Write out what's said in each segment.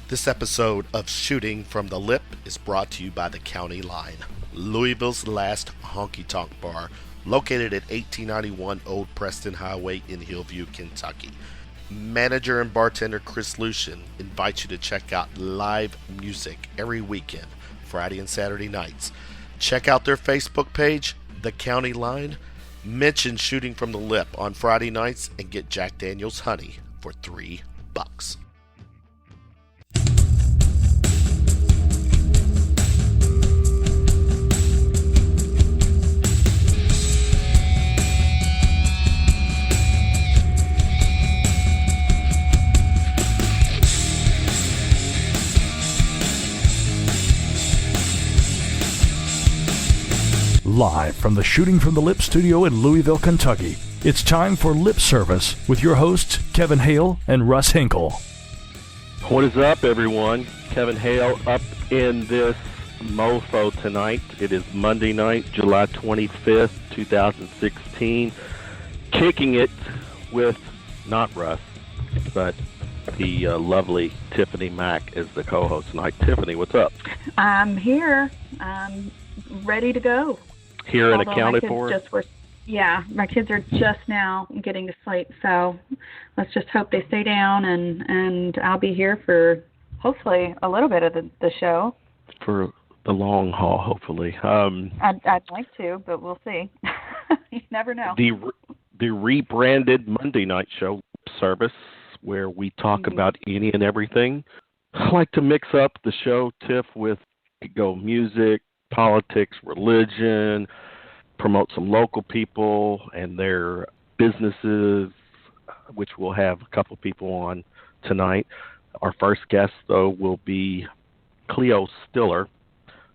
This episode of Shooting from the Lip is brought to you by the County Line, Louisville's last honky-tonk bar, located at 1891 Old Preston Highway in Hillview, Kentucky. Manager and bartender Chris Lucian invites you to check out live music every weekend, Friday and Saturday nights. Check out their Facebook page, The County Line. Mention Shooting from the Lip on Friday nights and get Jack Daniel's Honey for $3. Live from the Shooting from the Lip studio in Louisville, Kentucky, it's time for Lip Service with your hosts, Kevin Hale and Russ Hinkle. What is up, everyone? Kevin Hale up in this mofo tonight. It is Monday night, July 25th, 2016. Kicking it with not Russ, but the lovely Tiffany Mac as the co-host tonight. Tiffany, what's up? I'm here. I'm ready to go. Here and accounted for? Yeah, my kids are just now getting to sleep, so let's just hope they stay down, and I'll be here for hopefully a little bit of the show. For the long haul, hopefully. I'd like to, but we'll see. You never know. The rebranded Monday night show service where we talk about any and everything. I like to mix up the show, Tiff, with music, politics, religion, promote some local people and their businesses, which we'll have a couple people on tonight. Our first guest, though, will be Cleo Stiller,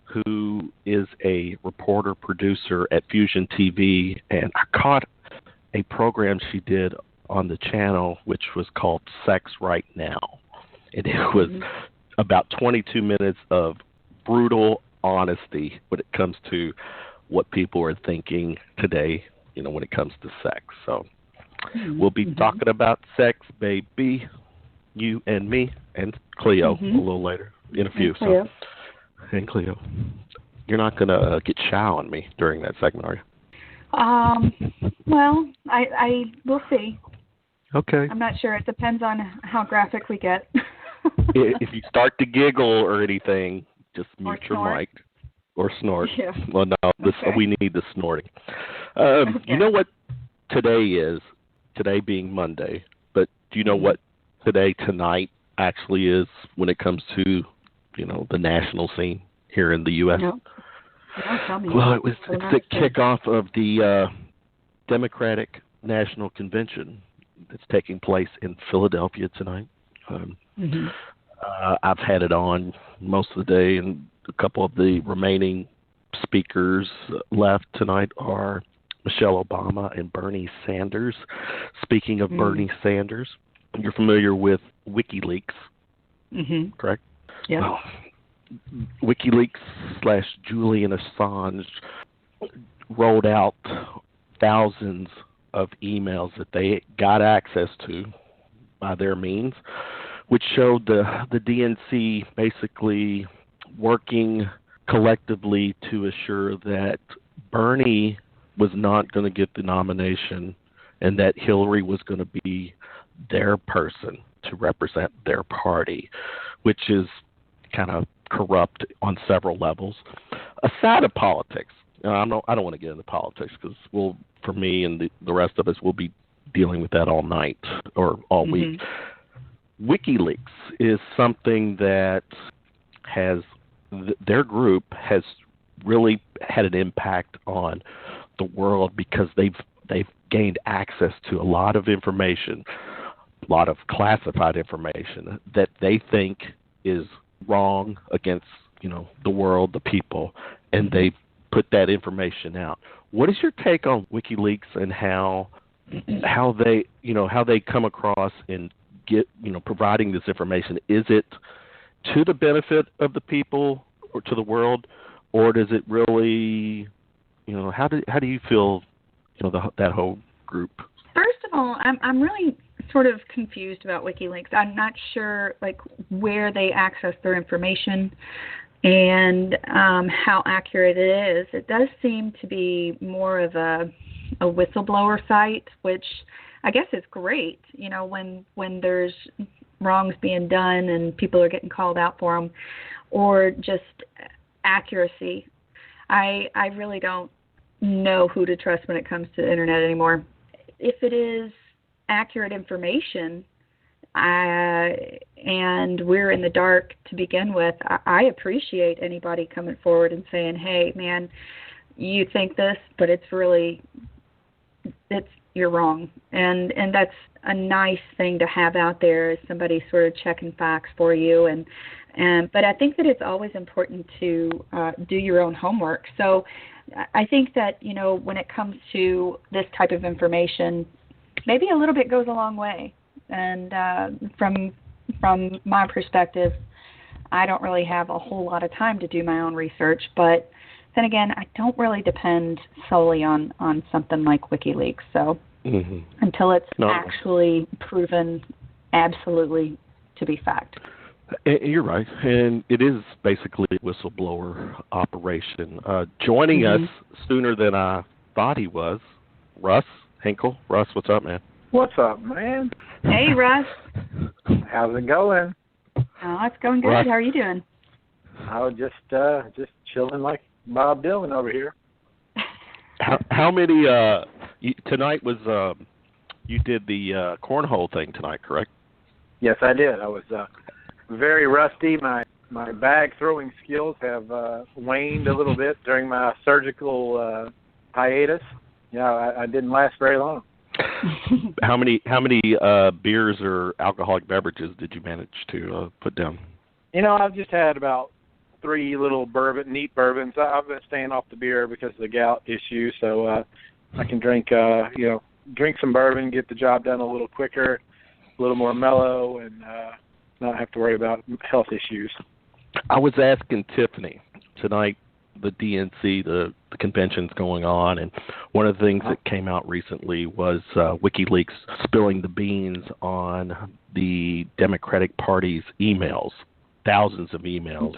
who is a reporter-producer at Fusion TV, and I caught a program she did on the channel, which was called Sex Right Now. And it was about 22 minutes of brutal honesty when it comes to what people are thinking today, when it comes to sex. So we'll be talking about sex, baby, you and me, and Cleo a little later in a few. And Cleo, you're not going to get shy on me during that segment, are you? Well, I will see. Okay. I'm not sure. It depends on how graphic we get. If you start to giggle or anything, just mute your mic or snort. Yeah. Well, no, we need the snorting. You know what today is? Today being Monday. But do you know what tonight actually is when it comes to, the national scene here in the U.S.? No, tell me. Well, it's the kickoff of the Democratic National Convention that's taking place in Philadelphia tonight. I've had it on most of the day, and a couple of the remaining speakers left tonight are Michelle Obama and Bernie Sanders. Speaking of Bernie Sanders, you're familiar with WikiLeaks, correct? Yeah. Well, WikiLeaks / Julian Assange rolled out thousands of emails that they got access to by their means, which showed the DNC basically working collectively to assure that Bernie was not going to get the nomination and that Hillary was going to be their person to represent their party, which is kind of corrupt on several levels. Aside of politics, I don't want to get into politics because for me and the rest of us, we'll be dealing with that all night or all week. WikiLeaks is something that their group has really had an impact on the world because they've gained access to a lot of information, a lot of classified information that they think is wrong against the world, the people, and they put that information out. What is your take on WikiLeaks and how they come across and get providing this information? Is it to the benefit of the people or to the world, or does it really how do you feel that whole group? First of all, I'm really sort of confused about WikiLeaks. I'm not sure like where they access their information and how accurate it is. It does seem to be more of a whistleblower site, which I guess is great, you know, when there's wrongs being done and people are getting called out for them, or just accuracy. I really don't know who to trust when it comes to the internet anymore. If it is accurate information, and we're in the dark to begin with, I appreciate anybody coming forward and saying, hey, man, you think this, but you're wrong. And that's a nice thing to have out there, is somebody sort of checking facts for you. But I think that it's always important to do your own homework. So I think that, you know, when it comes to this type of information, maybe a little bit goes a long way. And from my perspective, I don't really have a whole lot of time to do my own research. But then again, I don't really depend solely on something like WikiLeaks. So until it's actually proven absolutely to be fact. You're right, and it is basically a whistleblower operation. Joining us sooner than I thought he was, Russ Hinkle. Russ, what's up, man? What's up, man? Hey, Russ. How's it going? Oh, it's going good. Russ. How are you doing? I was just chilling like Bob Dylan over here. How many? Tonight was you did the cornhole thing tonight, correct? Yes, I did. I was very rusty. My bag throwing skills have waned a little bit during my surgical hiatus. Yeah, I didn't last very long. How many beers or alcoholic beverages did you manage to put down? You know, I've just had about 3 little neat bourbons. I've been staying off the beer because of the gout issue, so I can drink some bourbon, get the job done a little quicker, a little more mellow, and not have to worry about health issues. I was asking Tiffany tonight, the DNC, the convention's going on, and one of the things that came out recently was WikiLeaks spilling the beans on the Democratic Party's emails. Thousands of emails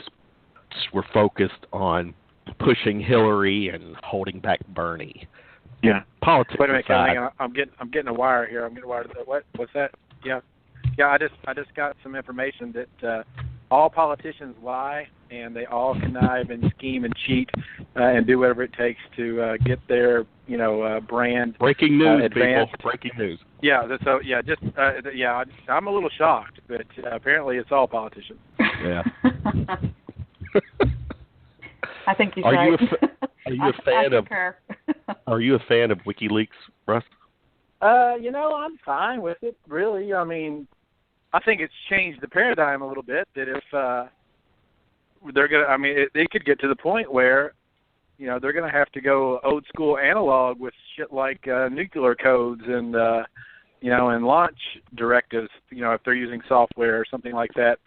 were focused on pushing Hillary and holding back Bernie. Yeah. Politics Wait a minute, aside. I'm getting a wire here. I'm getting a wire. What's that? Yeah. I just got some information that all politicians lie, and they all connive and scheme and cheat and do whatever it takes to get their brand. Breaking news, advanced. people. Breaking news. Yeah. So I'm a little shocked, but apparently it's all politicians. Yeah. I think you're Are right. you a fan of? Are you a fan of WikiLeaks, Russ? I'm fine with it. Really, I mean, I think it's changed the paradigm a little bit. That if they're gonna, I mean, they could get to the point where, they're gonna have to go old school analog with shit like nuclear codes and and launch directives. If they're using software or something like that.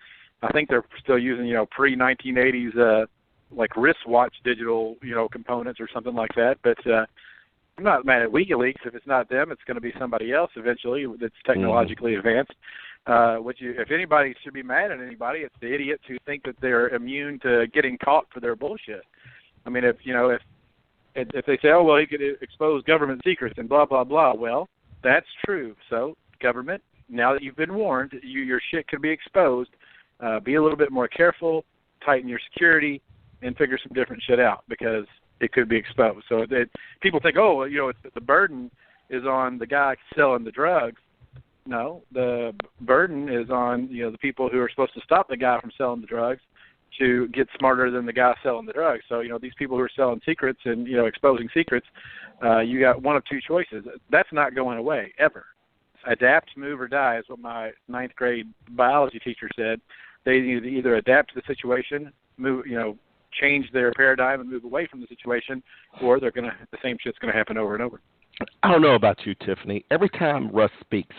I think they're still using pre-1980s like wristwatch digital components or something like that. But I'm not mad at WikiLeaks. If it's not them, it's going to be somebody else eventually that's technologically advanced. If anybody should be mad at anybody, it's the idiots who think that they're immune to getting caught for their bullshit. I mean, if they say, oh well, he could expose government secrets and blah blah blah. Well, that's true. So government, now that you've been warned, your shit could be exposed. Be a little bit more careful, tighten your security, and figure some different shit out because it could be exposed. So people think, the burden is on the guy selling the drugs. No, the burden is on the people who are supposed to stop the guy from selling the drugs to get smarter than the guy selling the drugs. So these people who are selling secrets and exposing secrets, you got one of two choices. That's not going away ever. Adapt, move, or die is what my 9th grade biology teacher said. They either adapt to the situation, move, change their paradigm and move away from the situation, or the same shit's gonna happen over and over. I don't know about you, Tiffany. Every time Russ speaks,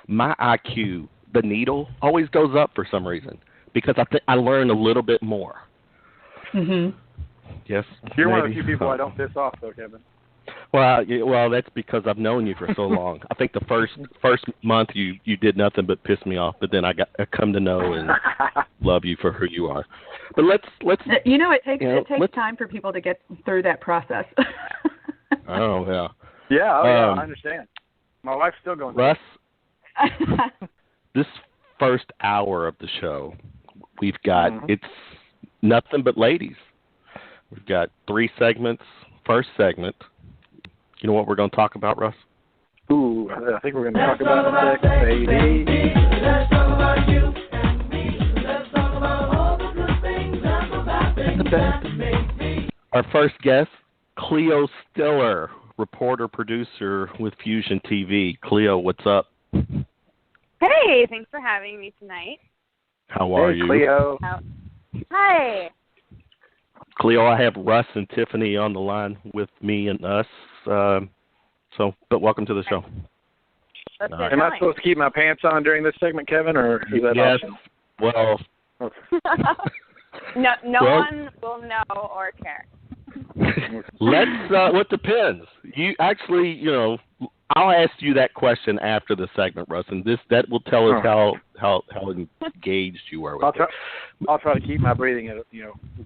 my IQ, the needle, always goes up for some reason because I learn a little bit more. Mhm. Yes. You're one of the few people I don't piss off, though, Kevin. Well, that's because I've known you for so long. I think the first month you did nothing but piss me off, but then I come to know and love you for who you are. But let's it takes time for people to get through that process. Oh yeah. Yeah, I understand. My wife's still going. Russ, this first hour of the show, we've got it's nothing but ladies. We've got 3 segments. First segment. You know what we're going to talk about, Russ? Ooh, I think we're going to talk about sex, baby. Let's talk about you and me. Let's talk about all the good things that make me. Our first guest, Cleo Stiller, reporter, producer with Fusion TV. Cleo, what's up? Hey, thanks for having me tonight. How are you? Cleo. Hi. Cleo, I have Russ and Tiffany on the line with me and us. But welcome to the show. Am I supposed to keep my pants on during this segment, Kevin, or is that optional? Well. No one will know or care. It depends. You actually, I'll ask you that question after the segment, Russ, and that will tell us how engaged you are with it. I'll try to keep my breathing at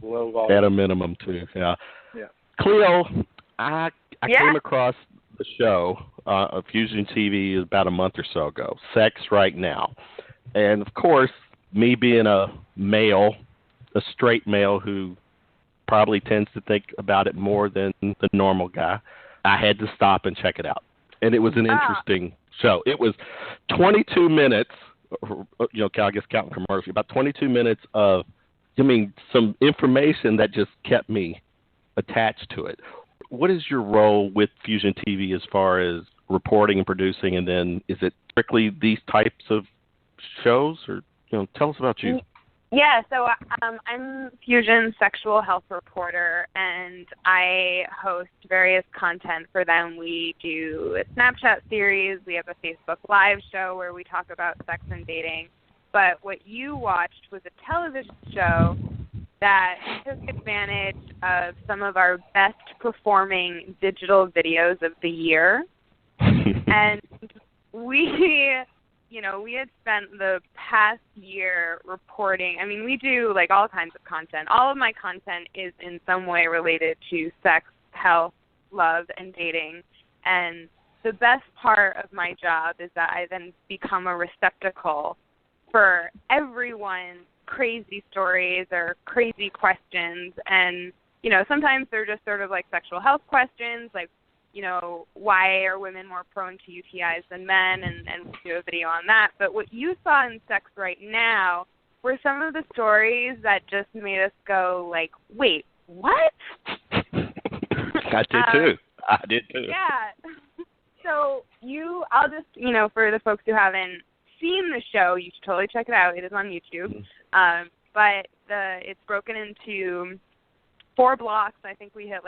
low volume. At a minimum too. Yeah. Yeah. Cleo, I came across the show Fusion TV about a month or so ago. Sex Right Now, and of course, me being a straight male who probably tends to think about it more than the normal guy, I had to stop and check it out. And it was an interesting show. It was 22 minutes, I guess counting commercial, about 22 minutes of, some information that just kept me attached to it. What is your role with Fusion TV as far as reporting and producing, and then is it strictly these types of shows, or tell us about you? Yeah, so I'm Fusion sexual health reporter, and I host various content for them. We do a Snapchat series. We have a Facebook Live show where we talk about sex and dating. But what you watched was a television show that took advantage of some of our best performing digital videos of the year. And we had spent the past year reporting. We do all kinds of content. All of my content is in some way related to sex, health, love, and dating. And the best part of my job is that I then become a receptacle for everyone's crazy stories or crazy questions. And, sometimes they're just sort of sexual health questions, why are women more prone to UTIs than men, and we'll do a video on that. But what you saw in Sex Right Now were some of the stories that just made us go, wait, what? I did too. Yeah. So I'll just, for the folks who haven't seen the show, you should totally check it out. It is on YouTube. But it's broken into 4 blocks. I think we hit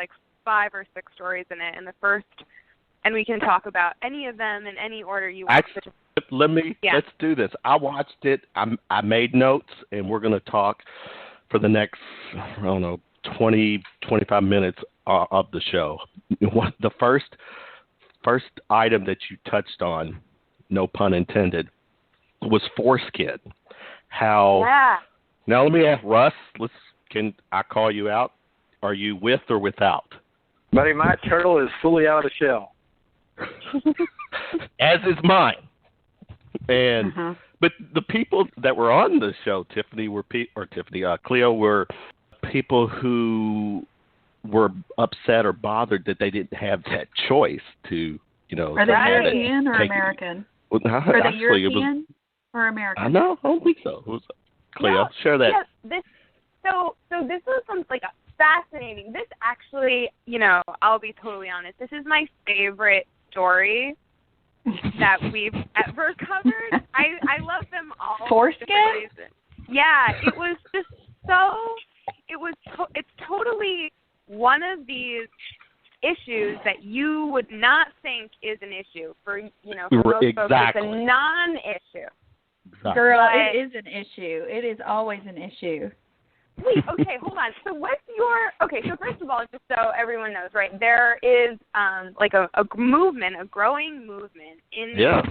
5 or 6 stories in it. And we can talk about any of them in any order you want. Let's do this. I watched it. I made notes, and we're going to talk for the next, 20, 25 minutes of the show. The first item that you touched on, no pun intended, was foreskin. Now let me ask Russ, can I call you out? Are you with or without? Buddy, my turtle is fully out of the shell. As is mine. And but the people that were on the show, Cleo, were people who were upset or bothered that they didn't have that choice to, Are they European or American? Are they European or American? No, I don't think so. Cleo, share that. Yeah, so this was something fascinating. This actually, I'll be totally honest, this is my favorite story that we've ever covered. I love them all. Foreskin? Yeah, it was just it's totally one of these issues that you would not think is an issue for most folks. It's a non-issue. Exactly. Girl, it is an issue. It is always an issue. Wait, okay, hold on. So what's your, okay, so first of all, just so everyone knows, right, there is like a movement, a growing movement in the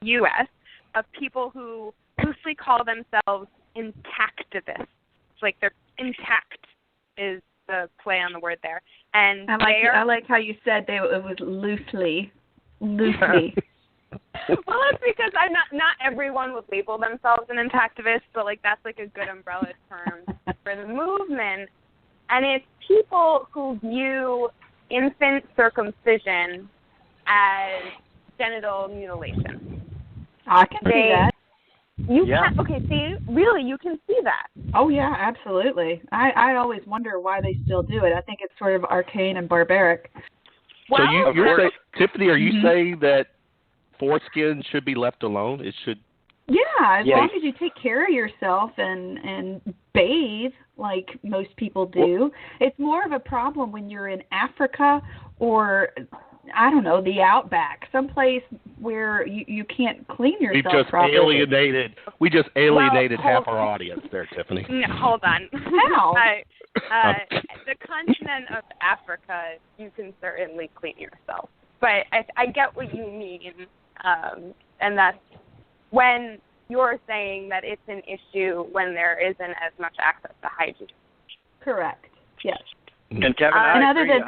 U.S. of people who loosely call themselves intactivists. It's like they're intact is the play on the word there. And I like how you said it was loosely. Well, that's because not everyone would label themselves an intactivist, but like that's like a good umbrella term for the movement. And it's people who view infant circumcision as genital mutilation. I can see that. You can, okay, see, really, you can see that. Oh, yeah, absolutely. I always wonder why they still do it. I think it's sort of arcane and barbaric. Well, so you're saying, Tiffany, are you saying that foreskin should be left alone? It should. Yeah, as long as you take care of yourself and bathe like most people do. It's more of a problem when you're in Africa or, I don't know, the outback, someplace where you can't clean yourself properly. We just alienated half our audience there, Tiffany. No, hold on. How? The continent of Africa, you can certainly clean yourself. But I get what you mean, and that's when you're saying that it's an issue when there isn't as much access to hygiene. Correct. Yes. And Kevin, and I other agree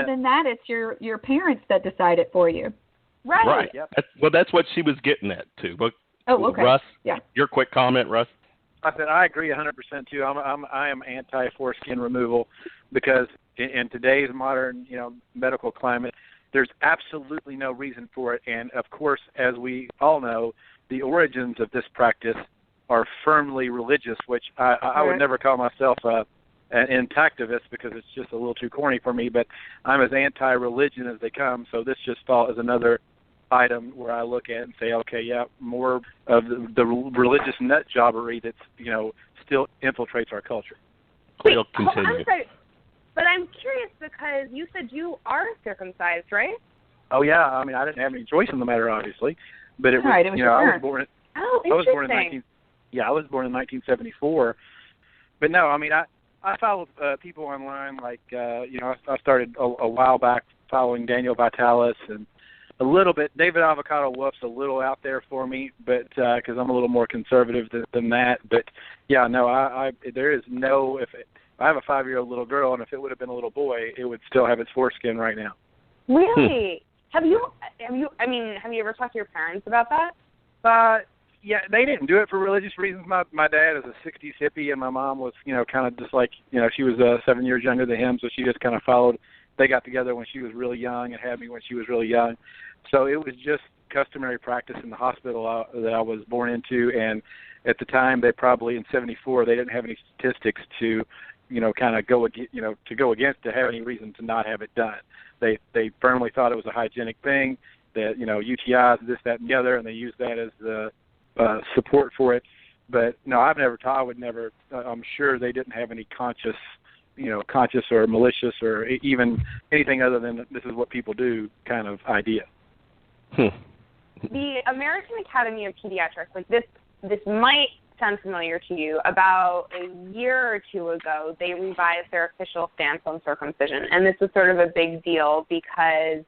than that, it's your parents that decide it for you. Right. Right. Yep. That's what she was getting at too. But okay. Russ, yeah. Your quick comment, Russ. I said I agree 100% too. I am anti foreskin removal because in today's modern medical climate, there's absolutely no reason for it. And of course, as we all know, the origins of this practice are firmly religious, which I would never call myself an intactivist because it's just a little too corny for me. But I'm as anti-religion as they come. So this just falls as another item where I look at and say, okay, yeah, more of the religious nut jobbery that's still infiltrates our culture. Cleo, continue. I'm sorry, but I'm curious because you said you are circumcised, right? Oh yeah, I mean I didn't have any choice in the matter, obviously, but it was right, it was I was born. Interesting. I was born in 1974, but no, I mean I follow people online like I started a while back following Daniel Vitalis and a little bit David Avocado Wolf's a little out there for me, but because I'm a little more conservative than that. But yeah, no, I there is no I have a 5-year-old little girl, and if it would have been a little boy, it would still have its foreskin right now. Really? Have you ever talked to your parents about that? Yeah, they didn't do it for religious reasons. My dad is a 60s hippie, and my mom was, kind of just like, she was 7 years younger than him, so she just kind of followed. They got together when she was really young and had me when she was really young. So it was just customary practice in the hospital that I was born into, and at the time, they probably in '74 they didn't have any statistics to, kind of go against to have any reason to not have it done. They firmly thought it was a hygienic thing, that UTIs, this, that, and the other, and they used that as the support for it. But no, I would never. I'm sure they didn't have any conscious or malicious or even anything other than this is what people do kind of idea. The American Academy of Pediatrics, like this might sound familiar to you. About a year or two ago, they revised their official stance on circumcision, and this was sort of a big deal because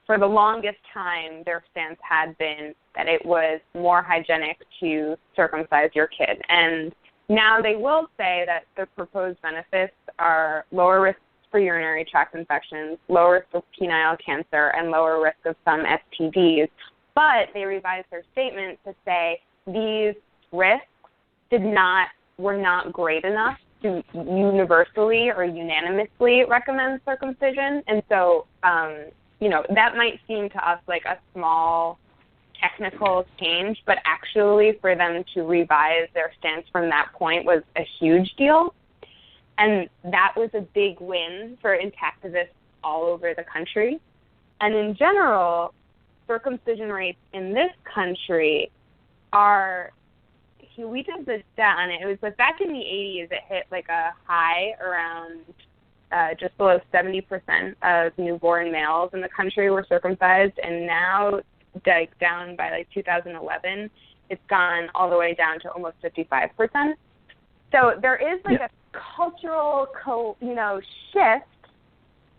for the longest time, their stance had been that it was more hygienic to circumcise your kid, and now they will say that the proposed benefits are lower risks for urinary tract infections, lower risk of penile cancer, and lower risk of some STDs. But they revised their statement to say these risks were not great enough to universally or unanimously recommend circumcision. And so, that might seem to us like a small technical change, but actually for them to revise their stance from that point was a huge deal. And that was a big win for intactivists all over the country. And in general, circumcision rates in this country we did the stat on it. It was like back in the 80s, it hit like a high around just below 70% of newborn males in the country were circumcised. And now, down by like 2011, it's gone all the way down to almost 55%. So there is like a cultural, shift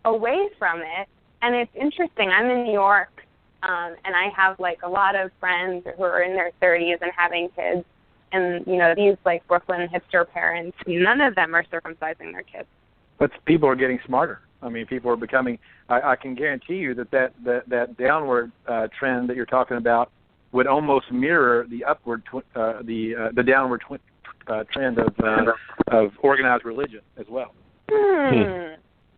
away from it, and it's interesting. I'm in New York, and I have like a lot of friends who are in their 30s and having kids, and these like Brooklyn hipster parents, none of them are circumcising their kids. But people are getting smarter. I mean, people are becoming. I can guarantee you that downward trend that you're talking about would almost mirror the upward, the downward trend of organized religion as well.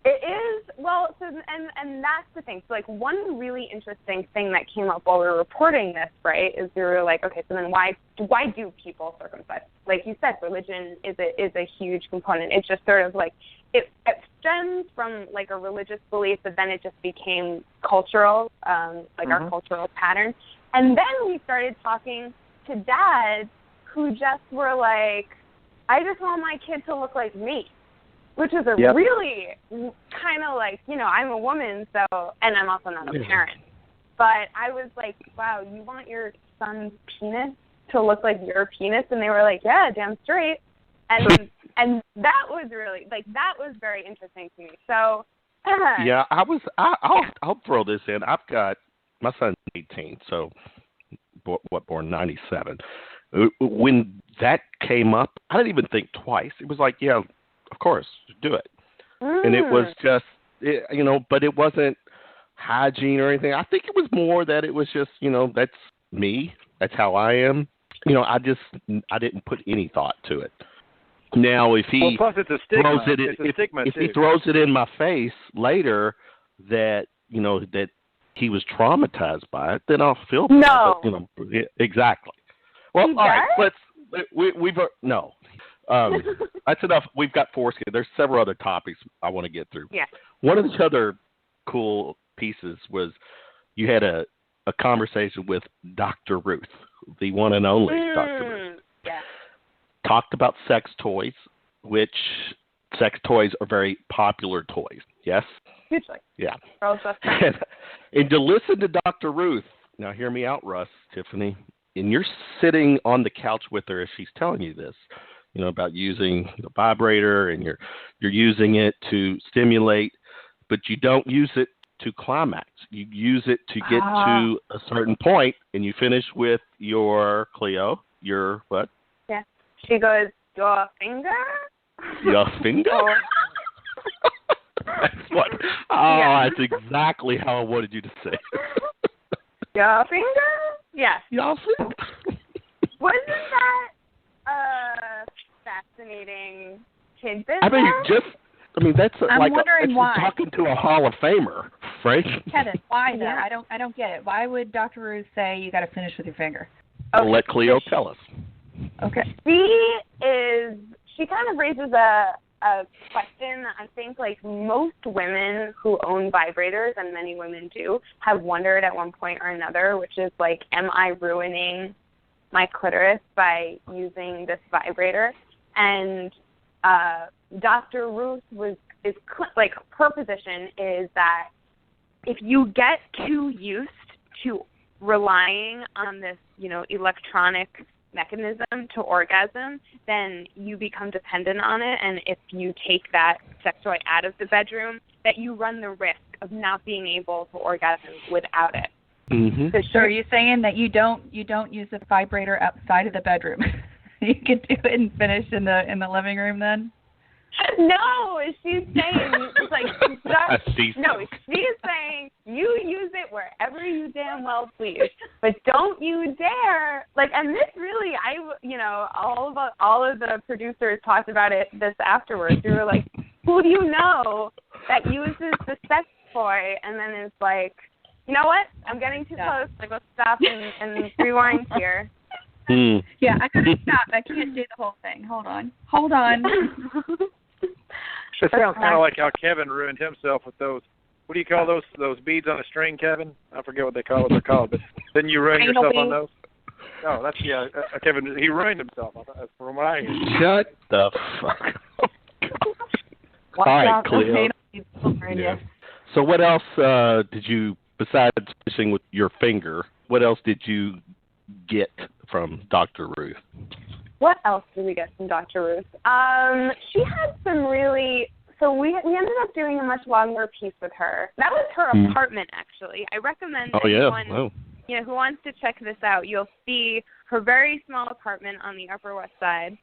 It is, well, so, and that's the thing. So, like, one really interesting thing that came up while we were reporting this, right, is we were like, okay, so then why do people circumcise? Like you said, religion is a huge component. It's just sort of like, it stems from, like, a religious belief, but then it just became cultural, our cultural pattern. And then we started talking to dads who just were like, I just want my kid to look like me. Which is a really kind of like, I'm a woman, so, and I'm also not a parent. But I was like, wow, you want your son's penis to look like your penis? And they were like, yeah, damn straight. And that was really, like, that was very interesting to me. So, I'll throw this in. I've got, my son's 18, so, born 97. When that came up, I didn't even think twice. It was like, yeah, of course, do it. And it was just, but it wasn't hygiene or anything. I think it was more that it was just, that's me. That's how I am. I didn't put any thought to it. Now, if he plus it's a stigma. If he throws it in my face later that, that he was traumatized by it, then I'll feel bad. No. But, exactly. Well, all right, no. That's enough. We've got foreskin. There's several other topics I want to get through. Yeah. One of the other cool pieces was you had a conversation with Dr. Ruth, the one and only Dr. Ruth. Yeah. Talked about sex toys, which sex toys are very popular toys. Yes? Hugely. Yeah. And to listen to Dr. Ruth, now hear me out, Russ, Tiffany, and you're sitting on the couch with her as she's telling you this, about using the vibrator, and you're using it to stimulate, but you don't use it to climax. You use it to get to a certain point, and you finish with your Cleo, your what? Yeah. She goes, your finger? Your finger? That's what. That's exactly how I wanted you to say. Your finger? Yeah. Your finger. Wasn't that fascinating tidbit? That's I'm like wondering why. Talking to a Hall of Famer, right? Kevin, why though? I don't get it. Why would Dr. Ruth say you got to finish with your finger? We'll let Cleo tell us. Okay. She kind of raises a question. I think like most women who own vibrators, and many women do, have wondered at one point or another, which is like, am I ruining my clitoris by using this vibrator? And Dr. Ruth her position is that if you get too used to relying on this, electronic mechanism to orgasm, then you become dependent on it. And if you take that sex toy out of the bedroom, that you run the risk of not being able to orgasm without it. Mm-hmm. So are you saying that you don't use a vibrator outside of the bedroom? You can do it and finish in the living room then? No, she's saying it's like she's saying you use it wherever you damn well please, but don't you dare and this really all of the producers talked about this afterwards. We were like, who do you know that uses the sex toy and then is like, you know what? I'm getting too close. I go stop and rewind here. Yeah, I gotta stop. I can't do the whole thing. Hold on. It sounds kind of like how Kevin ruined himself with those. What do you call those beads on a string, Kevin? I forget what they're called. But didn't you ruin yourself on those? No, that's Kevin. He ruined himself. From what I hear. Shut the fuck up. All right, Cleo. Yeah. So what else did you, besides finishing with your finger, what else did you get from Dr. Ruth? What else did we get from Dr. Ruth? She had some really, so we ended up doing a much longer piece with her. That was her apartment, actually. I recommend anyone who wants to check this out. You'll see her very small apartment on the Upper West Side.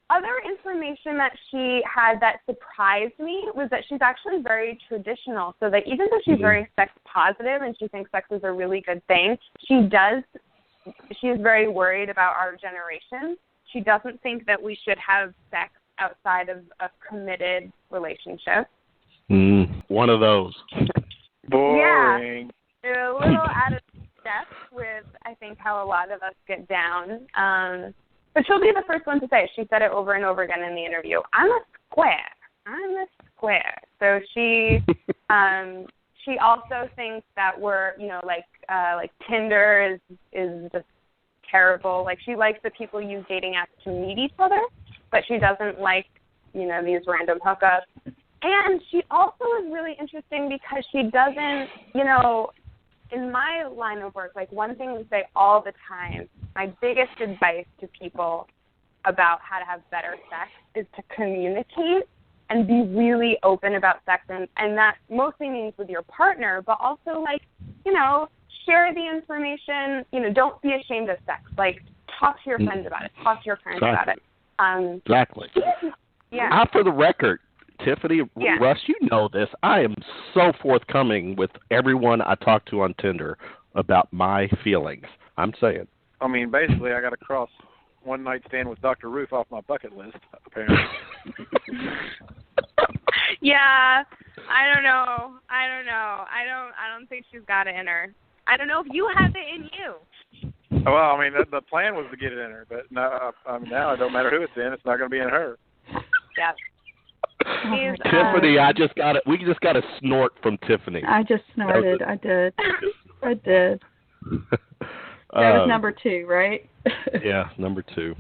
Other information that she had that surprised me was that she's actually very traditional, so that even though she's very sex positive and she thinks sex is a really good thing, she is very worried about our generation. She doesn't think that we should have sex outside of a committed relationship. One of those. Boring. Yeah. They're a little out of step with, I think, how a lot of us get down. But she'll be the first one to say it. She said it over and over again in the interview. I'm a square. So she she also thinks that we're, like Tinder is just terrible. Like, she likes that people use dating apps to meet each other, but she doesn't like, these random hookups. And she also is really interesting because she doesn't, in my line of work, like, one thing we say all the time, my biggest advice to people about how to have better sex is to communicate and be really open about sex. And that mostly means with your partner, but also, like, share the information. Don't be ashamed of sex. Like, talk to your friends about it. Talk to your parents about it. Exactly. Yeah. For the record, Tiffany, Russ, you know this. I am so forthcoming with everyone I talk to on Tinder about my feelings. I'm saying. I mean, basically, I got to cross one night stand with Dr. Ruth off my bucket list, apparently. Yeah, I don't know. I don't think she's got it in her. I don't know if you have it in you. Well, I mean, the plan was to get it in her, but now it don't matter who it's in. It's not going to be in her. Yeah. Tiffany, we just got a snort from Tiffany. I just snorted. I did. That was number 2, right? Yeah, number 2.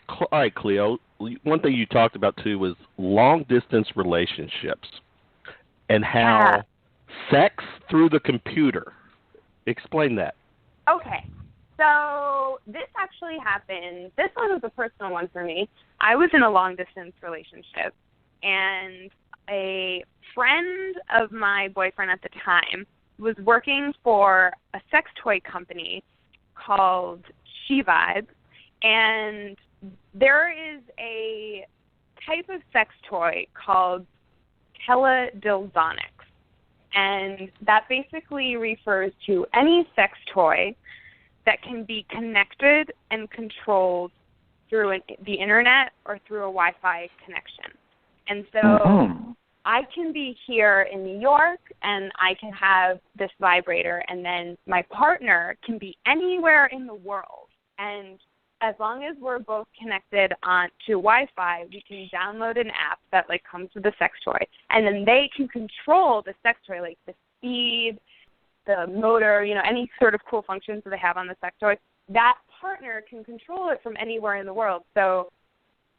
All right, Cleo. One thing you talked about, too, was long-distance relationships and how sex through the computer. Explain that. Okay. So this actually happened. This one was a personal one for me. I was in a long-distance relationship, and a friend of my boyfriend at the time was working for a sex toy company called She Vibe, and there is a type of sex toy called teledildonics, and that basically refers to any sex toy that can be connected and controlled through the internet or through a Wi-Fi connection. And so I can be here in New York, and I can have this vibrator, and then my partner can be anywhere in the world. And as long as we're both connected to Wi-Fi, we can download an app that, like, comes with the sex toy, and then they can control the sex toy, like the speed, the motor, any sort of cool functions that they have on the sex toy. That partner can control it from anywhere in the world. So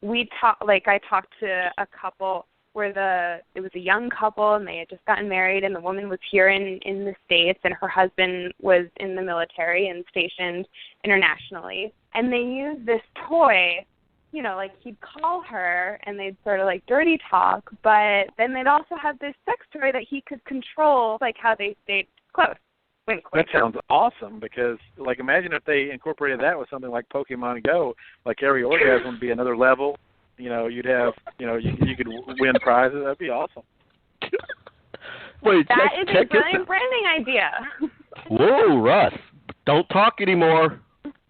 I talked to a couple where it was a young couple, and they had just gotten married, and the woman was here in the States, and her husband was in the military and stationed internationally. And they used this toy, like, he'd call her, and they'd sort of, like, dirty talk, but then they'd also have this sex toy that he could control, like, how they stayed close. That sounds awesome, because, like, imagine if they incorporated that with something like Pokemon Go. Like, every orgasm would be another level. You'd have, you could win prizes. That'd be awesome. Wait, that is a brilliant branding idea. Whoa, Russ, don't talk anymore.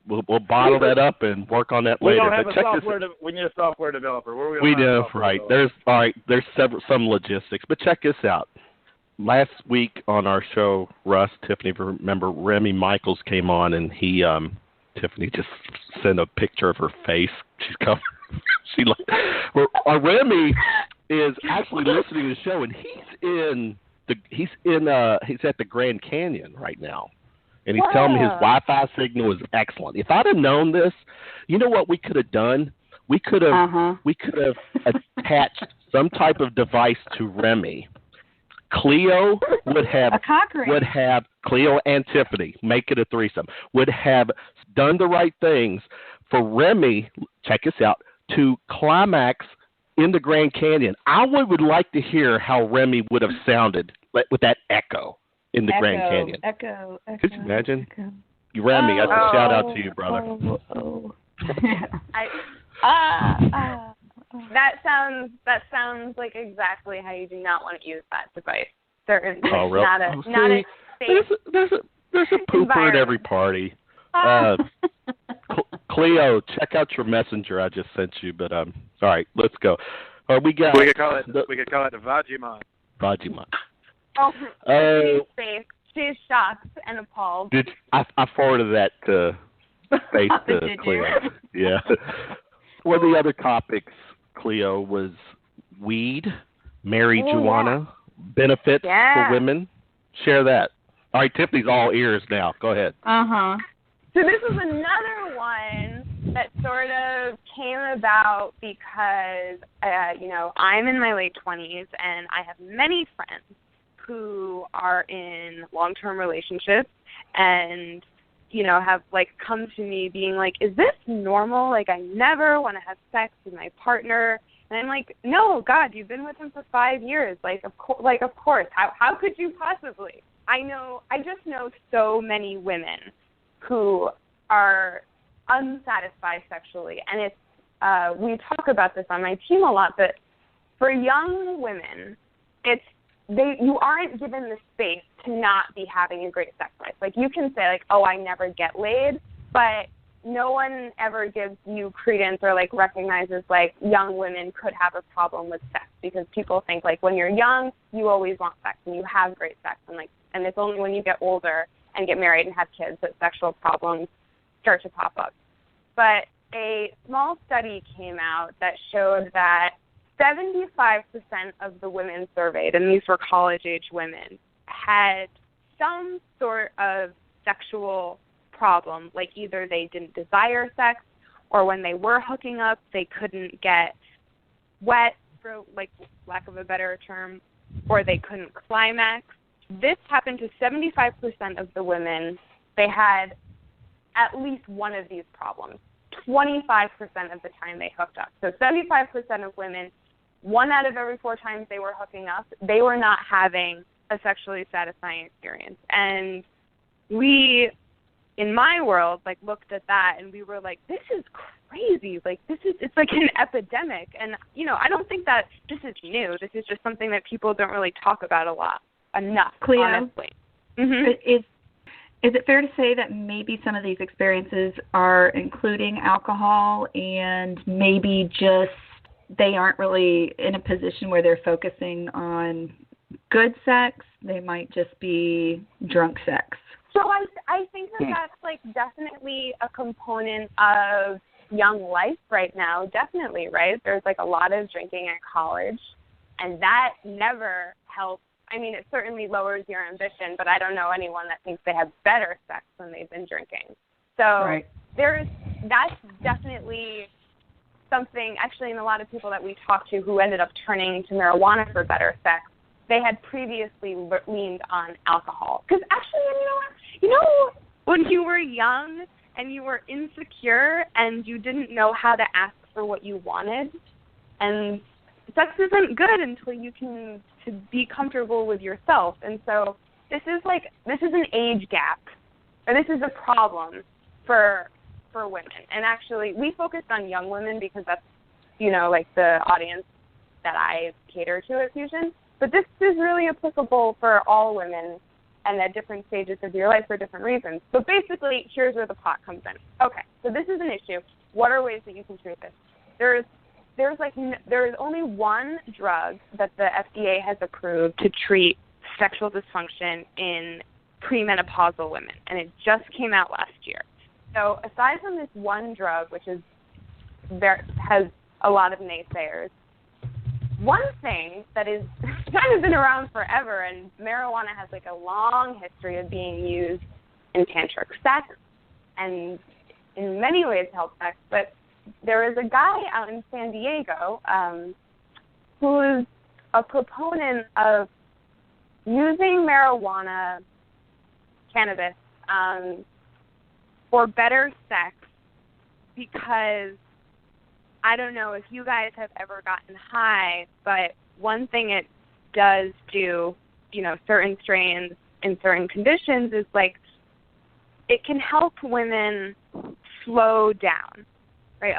We'll bottle that up and work on that later. We don't have we need a software developer. We do, right. There's some logistics, but check this out. Last week on our show, Russ, Tiffany, if you remember, Remy Michaels came on, and Tiffany just sent a picture of her face. She's covered. Our Remy is actually listening to the show, and he's at the Grand Canyon right now, and he's telling me his Wi-Fi signal is excellent. If I'd have known this, you know what we could have done? We could have attached some type of device to Remy. Cleo would have Cleo and Tiffany, make it a threesome, would have done the right things, for Remy, check this out, to climax in the Grand Canyon. I would like to hear how Remy would have sounded with that echo in the Grand Canyon. Echo. Could you imagine? Echo. Remy, that's a shout out to you, brother. That sounds like exactly how you do not want to use that device. There is not a safe. There's a pooper at every party. Cleo, check out your messenger I just sent you. But all right, let's go. We could call it the Vajimon. Vajimon. She's shocked and appalled. I forwarded that to Cleo. Yeah. One of the other topics, Cleo, was weed, marijuana, benefits for women. Share that. All right, Tiffany's all ears now. Go ahead. So this is another one that sort of came about because, I'm in my late 20s and I have many friends who are in long-term relationships and, have, come to me being like, is this normal? I never want to have sex with my partner. And I'm like, no, God, you've been with him for 5 years. Of course. How could you possibly? I just know so many women who are unsatisfied sexually. And it's, we talk about this on my team a lot, but for young women, you aren't given the space to not be having a great sex life. You can say, oh, I never get laid, but no one ever gives you credence or, recognizes, young women could have a problem with sex because people think, when you're young, you always want sex and you have great sex. And it's only when you get older and get married and have kids that sexual problems start to pop up. But a small study came out that showed that 75% of the women surveyed, and these were college-age women, had some sort of sexual problem, either they didn't desire sex or when they were hooking up, they couldn't get wet, for lack of a better term, or they couldn't climax. This happened to 75% of the women. They had at least one of these problems 25% of the time they hooked up. So 75% of women, 1 out of every 4 times they were hooking up, they were not having a sexually satisfying experience. And we, in my world, looked at that and we were like, this is crazy. It's an epidemic. And, I don't think that this is new. This is just something that people don't really talk about enough, Cleo, honestly. Is it fair to say that maybe some of these experiences are including alcohol and maybe just they aren't really in a position where they're focusing on good sex? They might just be drunk sex. So I think that's definitely a component of young life right now, definitely, right? There's a lot of drinking at college, and that never helps. I mean, it certainly lowers your ambition, but I don't know anyone that thinks they have better sex when they've been drinking. So that's definitely something, actually, in a lot of people that we talked to who ended up turning to marijuana for better sex, they had previously leaned on alcohol. Because actually, when you were young and you were insecure and you didn't know how to ask for what you wanted, and sex isn't good until you can to be comfortable with yourself. And so this is an age gap, or this is a problem for women. And actually, we focused on young women because that's, the audience that I cater to at Fusion. But this is really applicable for all women and at different stages of your life for different reasons. But basically, here's where the pot comes in. Okay, so this is an issue. What are ways that you can treat this? There is only one drug that the FDA has approved to treat sexual dysfunction in premenopausal women, and it just came out last year. So aside from this one drug, which has a lot of naysayers, one thing that is kind of been around forever, and marijuana has a long history of being used in tantric sex and in many ways help sex, but there is a guy out in San Diego who is a proponent of using marijuana, cannabis, for better sex because I don't know if you guys have ever gotten high, but one thing it does do, certain strains in certain conditions is like it can help women slow down, right?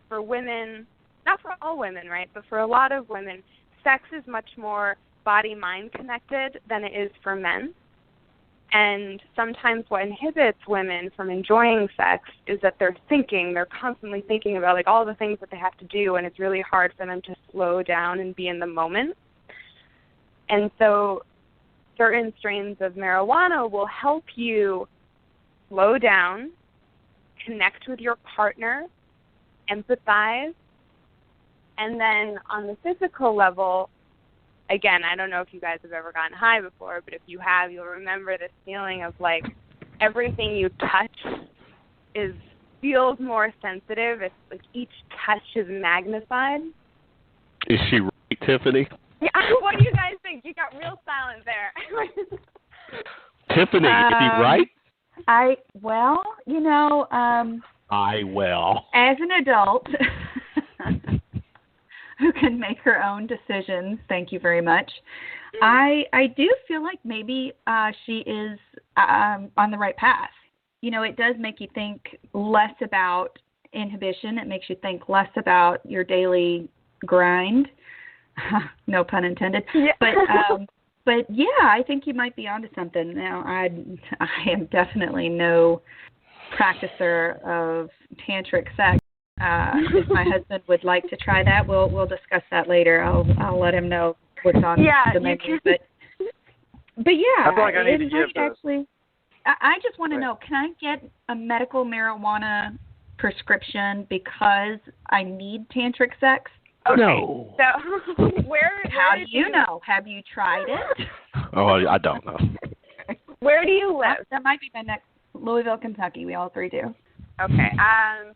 For women, not for all women, right, but for a lot of women, sex is much more body-mind connected than it is for men. And sometimes what inhibits women from enjoying sex is that they're constantly thinking about like all the things that they have to do, and it's really hard for them to slow down and be in the moment. And so certain strains of marijuana will help you slow down, connect with your partner, empathize, and then on the physical level, again, I don't know if you guys have ever gotten high before, but if you have, you'll remember this feeling of like everything you touch feels more sensitive. It's like each touch is magnified. Is she right, Tiffany? Yeah. What do you guys think? You got real silent there. Tiffany, is she right? I will. As an adult who can make her own decisions, thank you very much. I do feel like maybe she is on the right path. It does make you think less about inhibition. It makes you think less about your daily grind. No pun intended. Yeah. But yeah, I think you might be onto something. Now, I am definitely no practicer of tantric sex. If my husband would like to try that, we'll discuss that later. I'll let him know what's on the menu. But yeah, I feel like I need to give actually. I just want to know, can I get a medical marijuana prescription because I need tantric sex? Okay. No. So how do you know? Have you tried it? Oh, I don't know. Where do you live? That might be my next. Louisville, Kentucky. We all three do. Okay. I'm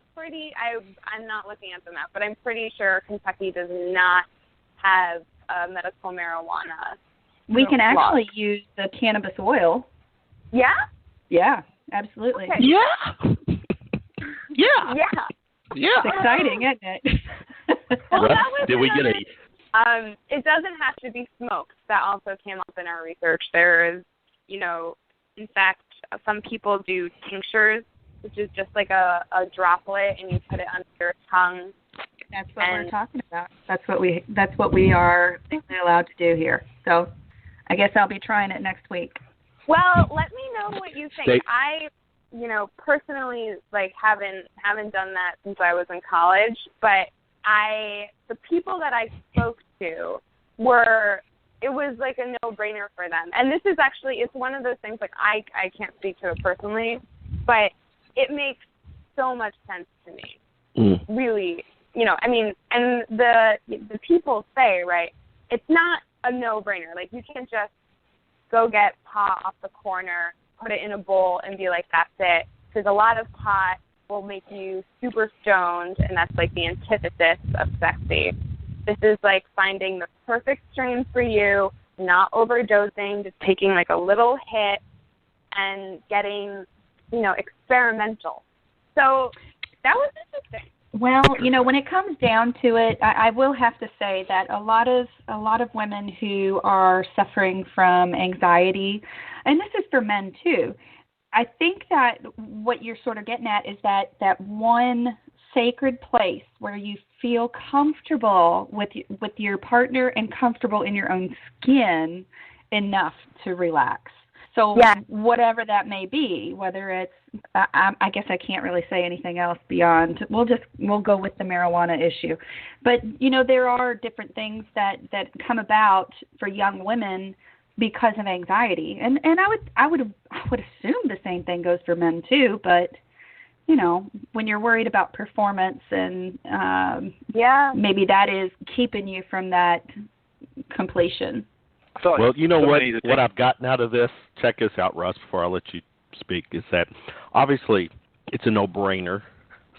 not looking at the map, but I'm pretty sure Kentucky does not have medical marijuana. We can actually use the cannabis oil. Yeah? Yeah, absolutely. Okay. Yeah. Yeah. Yeah. Yeah. It's exciting, isn't it? Well, did we get a... it doesn't have to be smoked. That also came up in our research. There is, in fact, some people do tinctures, which is just like a droplet, and you put it under your tongue. That's what we're talking about. That's what we are legally allowed to do here. So I guess I'll be trying it next week. Well, let me know what you think. I personally haven't done that since I was in college, but the people that I spoke to it was like a no-brainer for them. And this is actually, it's one of those things, like I can't speak to it personally, but it makes so much sense to me. Really, and the people say, right, it's not a no-brainer. Like, you can't just go get pot off the corner, put it in a bowl, and be like, that's it. Because a lot of pot will make you super stoned, and that's like the antithesis of sexy. This is like finding the perfect strain for you, not overdosing, just taking like a little hit and getting, experimental. So that was interesting. Well, when it comes down to it, I will have to say that a lot of women who are suffering from anxiety, and this is for men too, I think that what you're sort of getting at is that one sacred place where you feel comfortable with your partner and comfortable in your own skin enough to relax. So whatever that may be, whether it's, I guess I can't really say anything else beyond, we'll go with the marijuana issue. But, there are different things that come about for young women because of anxiety. And I would assume the same thing goes for men too, but when you're worried about performance and maybe that is keeping you from that completion. Well, you know what I've gotten out of this? Check this out, Russ, before I let you speak, is that obviously it's a no-brainer.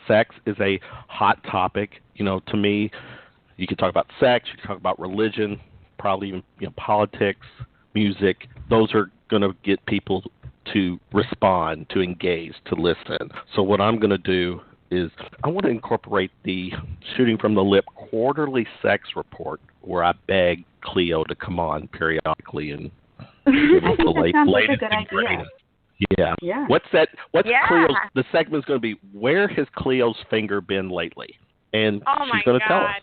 Sex is a hot topic. To me, you can talk about sex, you can talk about religion, probably even politics, music. Those are going to get people to respond, to engage, to listen. So what I'm going to do is I want to incorporate the Shooting from the Lip quarterly sex report where I beg Cleo to come on periodically and give us the latest and greatest. Yeah. What's Cleo's, the segment's going to be, where has Cleo's finger been lately? And she's going to tell us.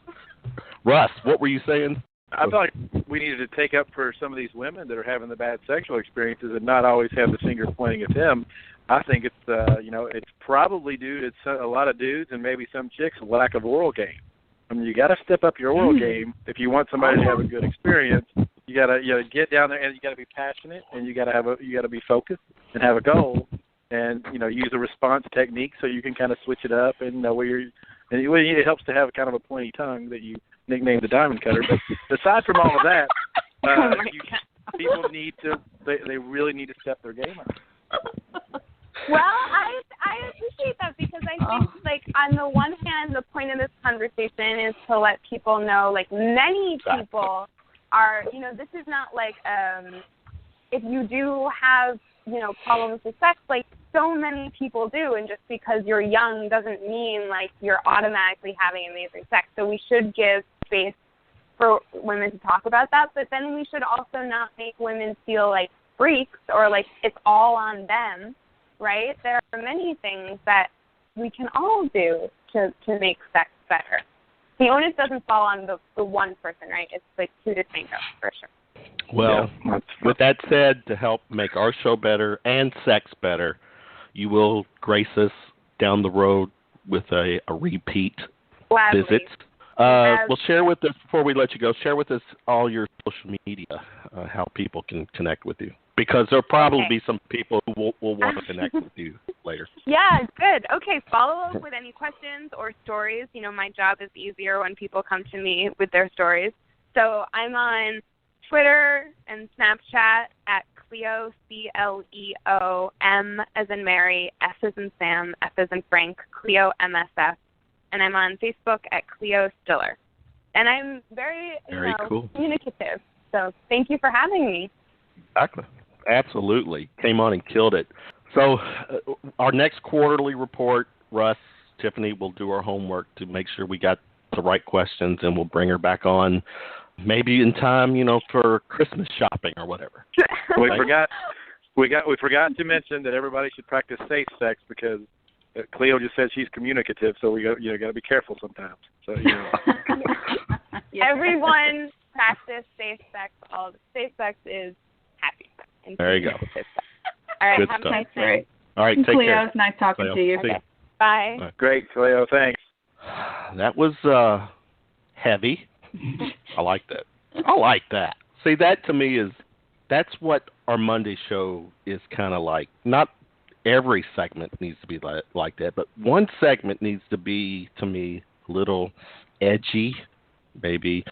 Russ, what were you saying? I thought we needed to take up for some of these women that are having the bad sexual experiences and not always have the finger pointing at them. I think it's it's probably due to a lot of dudes and maybe some chicks' lack of oral game. I mean, you got to step up your oral game if you want somebody to have a good experience. You got to get down there and you got to be passionate and you got to be focused and have a goal and use a response technique so you can kind of switch it up and know where you're. And it helps to have kind of a pointy tongue that you nicknamed the diamond cutter. But aside from all of that, people need to they really need to step their game up. Well, I appreciate that because I think, like, on the one hand, the point of this conversation is to let people know, like, many people are, this is not like, if you do have, problems with sex, like, so many people do, and just because you're young doesn't mean, like, you're automatically having amazing sex. So we should give space for women to talk about that, but then we should also not make women feel like freaks or like it's all on them. Right? There are many things that we can all do to make sex better. The onus doesn't fall on the one person, right? It's like two to tango, for sure. Well, with that said, to help make our show better and sex better, you will grace us down the road with a repeat visit. Well, share with us, before we let you go, share with us all your social media, how people can connect with you. Because there'll probably be some people who will want to connect with you later. Yeah, good. Okay, follow up with any questions or stories. My job is easier when people come to me with their stories. So I'm on Twitter and Snapchat at Cleo, Cleo, M as in Mary, S as in Sam, F as in Frank, Cleo MSF. And I'm on Facebook at Cleo Stiller. And I'm very cool. Communicative. So thank you for having me. Exactly. Absolutely. Came on and killed it. So our next quarterly report, Russ, Tiffany will do our homework to make sure we got the right questions, and we'll bring her back on maybe in time, for Christmas shopping or whatever. We forgot to mention that everybody should practice safe sex because Cleo just said she's communicative, so we got to be careful sometimes. So Everyone practice safe sex. All safe sex is happy. There you go. All right, good have stuff. a nice day. All right, take Cleo, care. it's nice talking Cleo. to you. Okay. Bye. Right. Great, Cleo. Thanks. That was heavy. I like that. See, that to me that's what our Monday show is kind of like. Not every segment needs to be like that, but one segment needs to be, to me, a little edgy. Maybe,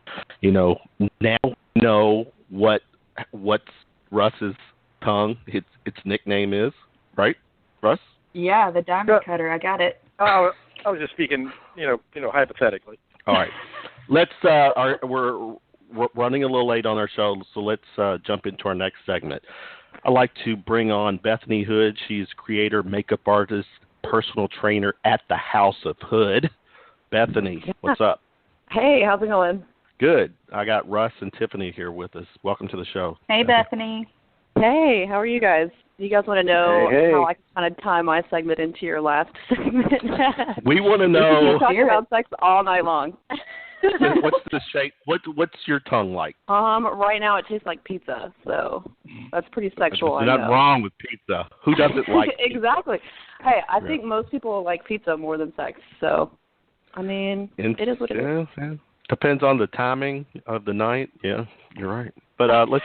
now know what's Russ's tongue, its nickname is, right, Russ? Yeah, the diamond cutter. I got it. Oh, I was just speaking, hypothetically. All right. Let's. We're running a little late on our show, so let's jump into our next segment. I'd like to bring on Bethany Hood. She's creator, makeup artist, personal trainer at the House of Hood. Bethany, what's up? Hey, how's it going? Good. I got Russ and Tiffany here with us. Welcome to the show. Hey, Bethany. Hey, how are you guys? Do you guys want to know how I can kind of tie my segment into your last segment? We want to know. We talk about sex all night long. What's the shape? What's your tongue like? Right now it tastes like pizza, so that's pretty sexual. There's nothing wrong with pizza. Who doesn't like pizza? Exactly. Hey, I think most people like pizza more than sex, so I mean, it is what it is. Yeah. Depends on the timing of the night. Yeah, you're right. But let's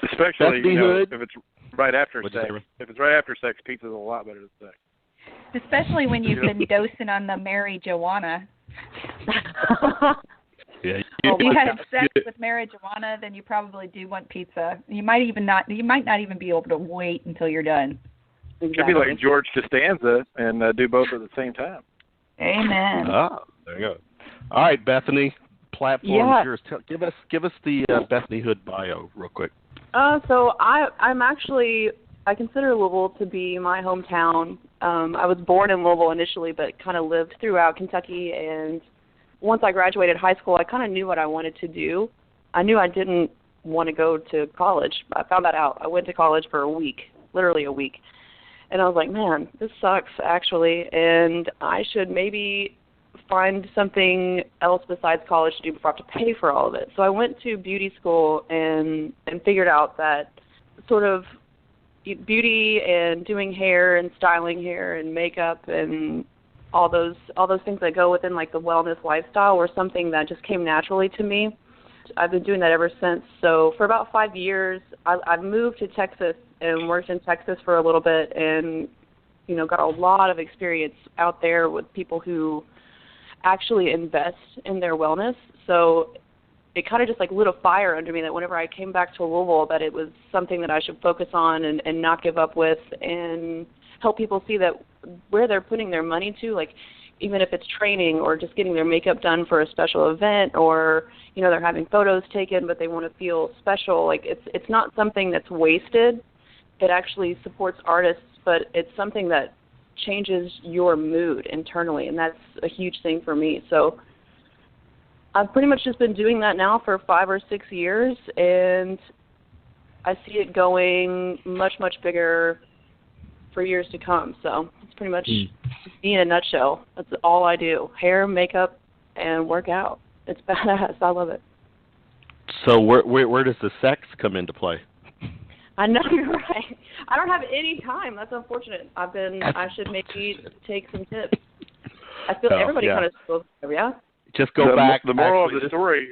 especially Hood. If it's right after sex. If it's right after sex, pizza's a lot better than sex. Especially when you've been dosing on the marijuana. Yeah. If you had sex with marijuana, then you probably do want pizza. You might not even be able to wait until you're done. Exactly. Could be like George Costanza and do both at the same time. Amen. There you go. All right, Bethany, platform is yours. Give us the Bethany Hood bio real quick. So I consider Louisville to be my hometown. I was born in Louisville initially, but kind of lived throughout Kentucky. And once I graduated high school, I kind of knew what I wanted to do. I knew I didn't want to go to college. I found that out. I went to college for a week, literally a week. And I was like, man, this sucks, actually, and I should maybe find something else besides college to do before I have to pay for all of it. So I went to beauty school and figured out that sort of beauty and doing hair and styling hair and makeup and all those things that go within like the wellness lifestyle were something that just came naturally to me. I've been doing that ever since. So for about 5 years, I've moved to Texas and worked in Texas for a little bit and, you know, got a lot of experience out there with people who actually invest in their wellness. So it kind of just like lit a fire under me that whenever I came back to Louisville, that it was something that I should focus on and not give up with, and help people see that where they're putting their money to, like even if it's training or just getting their makeup done for a special event, or, you know, they're having photos taken but they want to feel special, like it's not something that's wasted. It actually supports artists, but it's something that changes your mood internally, and that's a huge thing for me. So I've pretty much just been doing that now for 5 or 6 years, and I see it going much, much bigger for years to come. So it's pretty much me in a nutshell. That's all I do: hair, makeup, and work out. It's badass. I love it. So where does the sex come into play? I know, you're right. I don't have any time. That's unfortunate. I should maybe take some tips. I feel everybody kind of feels, yeah. Just go back. The moral of the story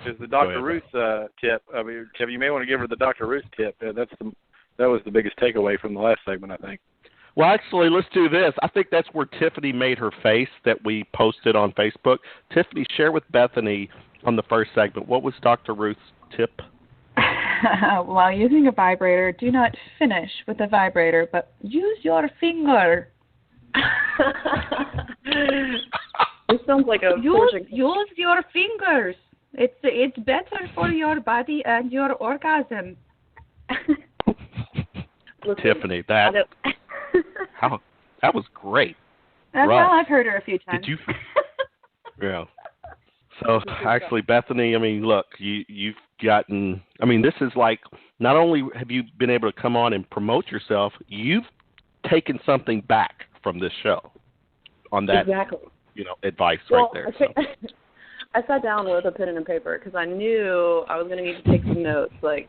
is the Dr. Ruth tip. I mean, Kevin, you may want to give her the Dr. Ruth tip. That was the biggest takeaway from the last segment, I think. Well, actually, let's do this. I think that's where Tiffany made her face that we posted on Facebook. Tiffany, share with Bethany on the first segment. What was Dr. Ruth's tip? While using a vibrator, do not finish with a vibrator, but use your finger. This sounds like a use your fingers. It's better for your body and your orgasm. Listen, Tiffany, that was great. That's Russ, how I've heard her a few times. Did you? Yeah. So actually, Bethany, I mean, look, you've gotten. I mean, this is like, not only have you been able to come on and promote yourself, you've taken something back from this show on that, exactly. You know, advice well, right there. So. I sat down with a pen and paper because I knew I was going to need to take some notes. Like,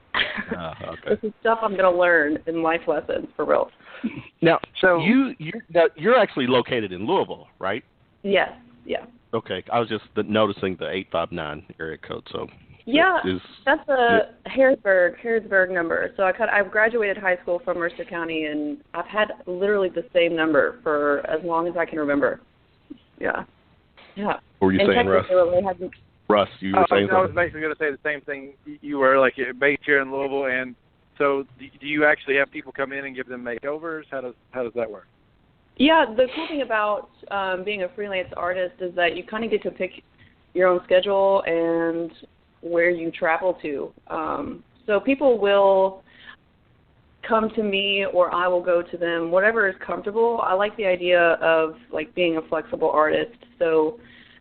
this is stuff I'm going to learn in life lessons for real. Now, so you're actually located in Louisville, right? Yes. Yeah. Okay, I was just noticing the 859 area code. So yeah, that's a Harrisburg number. So I graduated high school from Mercer County, and I've had literally the same number for as long as I can remember. Yeah. Yeah. What were you saying, Russ? Russ, you were saying something? I was basically going to say the same thing you were, like, based here in Louisville. And so do you actually have people come in and give them makeovers? How does that work? Yeah, the cool thing about being a freelance artist is that you kind of get to pick your own schedule and where you travel to. So people will come to me or I will go to them, whatever is comfortable. I like the idea of like being a flexible artist. So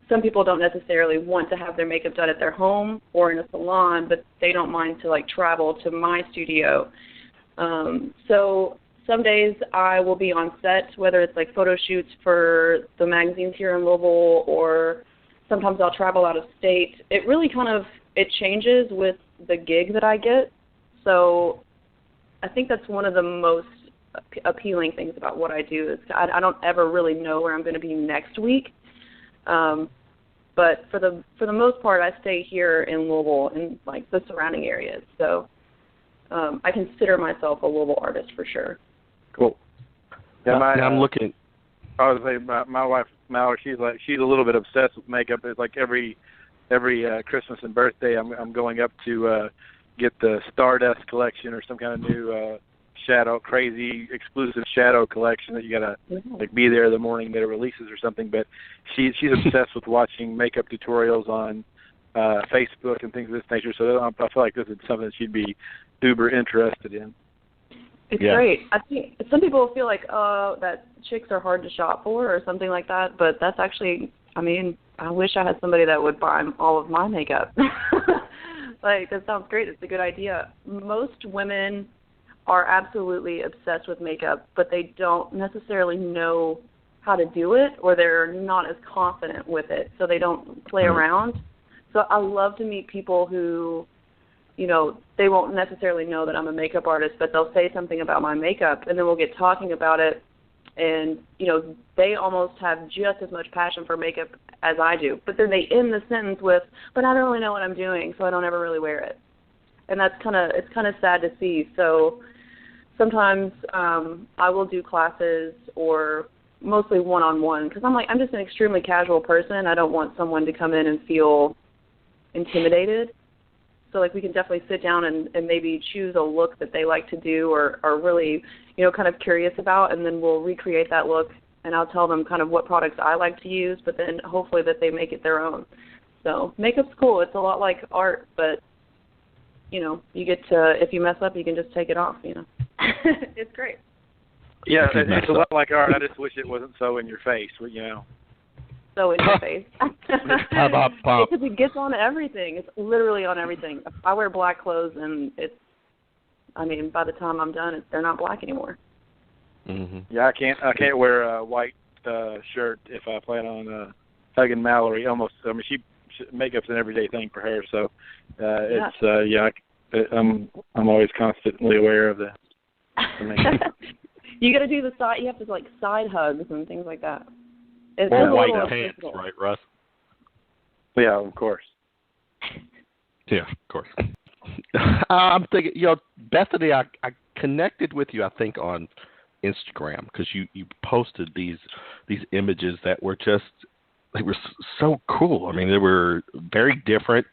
some people don't necessarily want to have their makeup done at their home or in a salon, but they don't mind to like travel to my studio. So some days I will be on set, whether it's like photo shoots for the magazines here in Louisville, or sometimes I'll travel out of state. It really it changes with the gig that I get. So I think that's one of the most appealing things about what I do is I don't ever really know where I'm going to be next week. But for the most part, I stay here in Louisville and like the surrounding areas. So I consider myself a Louisville artist for sure. Cool. Yeah, I'm looking. I was saying my wife Mallory, she's a little bit obsessed with makeup. It's like every Christmas and birthday, I'm going up to get the Stardust collection or some kind of new crazy exclusive shadow collection that you gotta like be there the morning that it releases or something. But she's obsessed with watching makeup tutorials on Facebook and things of this nature. So I feel like this is something that she'd be uber interested in. It's great. I think some people feel like, that chicks are hard to shop for or something like that, but that's actually, I mean, I wish I had somebody that would buy all of my makeup. Like, that sounds great. It's a good idea. Most women are absolutely obsessed with makeup, but they don't necessarily know how to do it, or they're not as confident with it, so they don't play around. So I love to meet people who, you know, they won't necessarily know that I'm a makeup artist, but they'll say something about my makeup, and then we'll get talking about it, and, you know, they almost have just as much passion for makeup as I do. But then they end the sentence with, but I don't really know what I'm doing, so I don't ever really wear it. And that's it's kind of sad to see. So sometimes I will do classes, or mostly one-on-one, because I'm just an extremely casual person. I don't want someone to come in and feel intimidated. So, like, we can definitely sit down and maybe choose a look that they like to do or are really, you know, kind of curious about, and then we'll recreate that look, and I'll tell them kind of what products I like to use, but then hopefully that they make it their own. So makeup's cool. It's a lot like art, but, you know, you get to, if you mess up, you can just take it off, you know. It's great. Yeah, it's a lot like art. I just wish it wasn't so in your face, you know. So in your face. Pop. Because it gets on everything. It's literally on everything. I wear black clothes, and by the time I'm done, they're not black anymore. Mm-hmm. Yeah, I can't wear a white shirt if I plan on hugging Mallory. She makeup's an everyday thing for her, so I'm always constantly aware of the makeup. You got to do the side. You have to side hugs and things like that. Or white pants, right, Russ? Yeah, of course. Yeah, of course. I'm thinking, Bethany, I connected with you, I think, on Instagram, because you posted these images that were they were so cool. I mean, they were very different.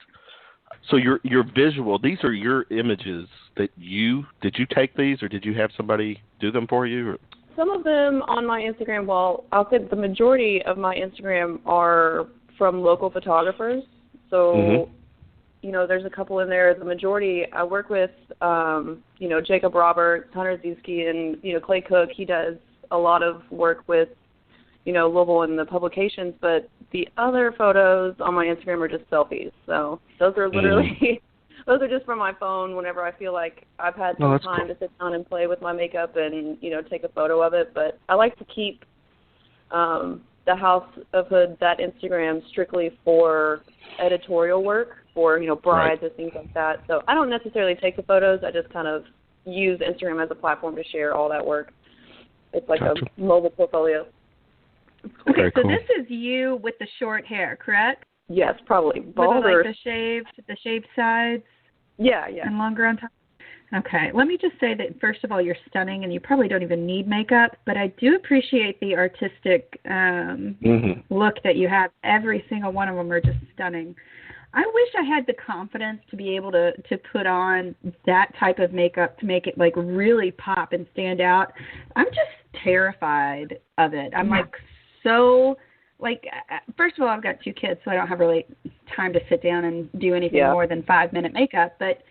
So your visual, these are your images that did you take these, or did you have somebody do them for you? Or? Some of them on my Instagram, I'll say the majority of my Instagram are from local photographers. So, there's a couple in there. The majority, I work with, Jacob Roberts, Hunter Zieske, and, Clay Cook. He does a lot of work with, Louisville and the publications. But the other photos on my Instagram are just selfies. So those are literally... Those are just from my phone whenever I feel like I've had some time to sit down and play with my makeup and, take a photo of it. But I like to keep the House of Hood, that Instagram, strictly for editorial work, for, brides and things like that. So I don't necessarily take the photos. I just kind of use Instagram as a platform to share all that work. It's like a mobile portfolio. Okay, so this is you with the short hair, correct? Yes, probably. Bald, with the shaved sides? Yeah. And longer on top? Okay. Let me just say that, first of all, you're stunning, and you probably don't even need makeup, but I do appreciate the artistic look that you have. Every single one of them are just stunning. I wish I had the confidence to be able to put on that type of makeup to make it, really pop and stand out. I'm just terrified of it. I'm, first of all, I've got 2 kids, so I don't have really time to sit down and do anything more than 5-minute makeup. But,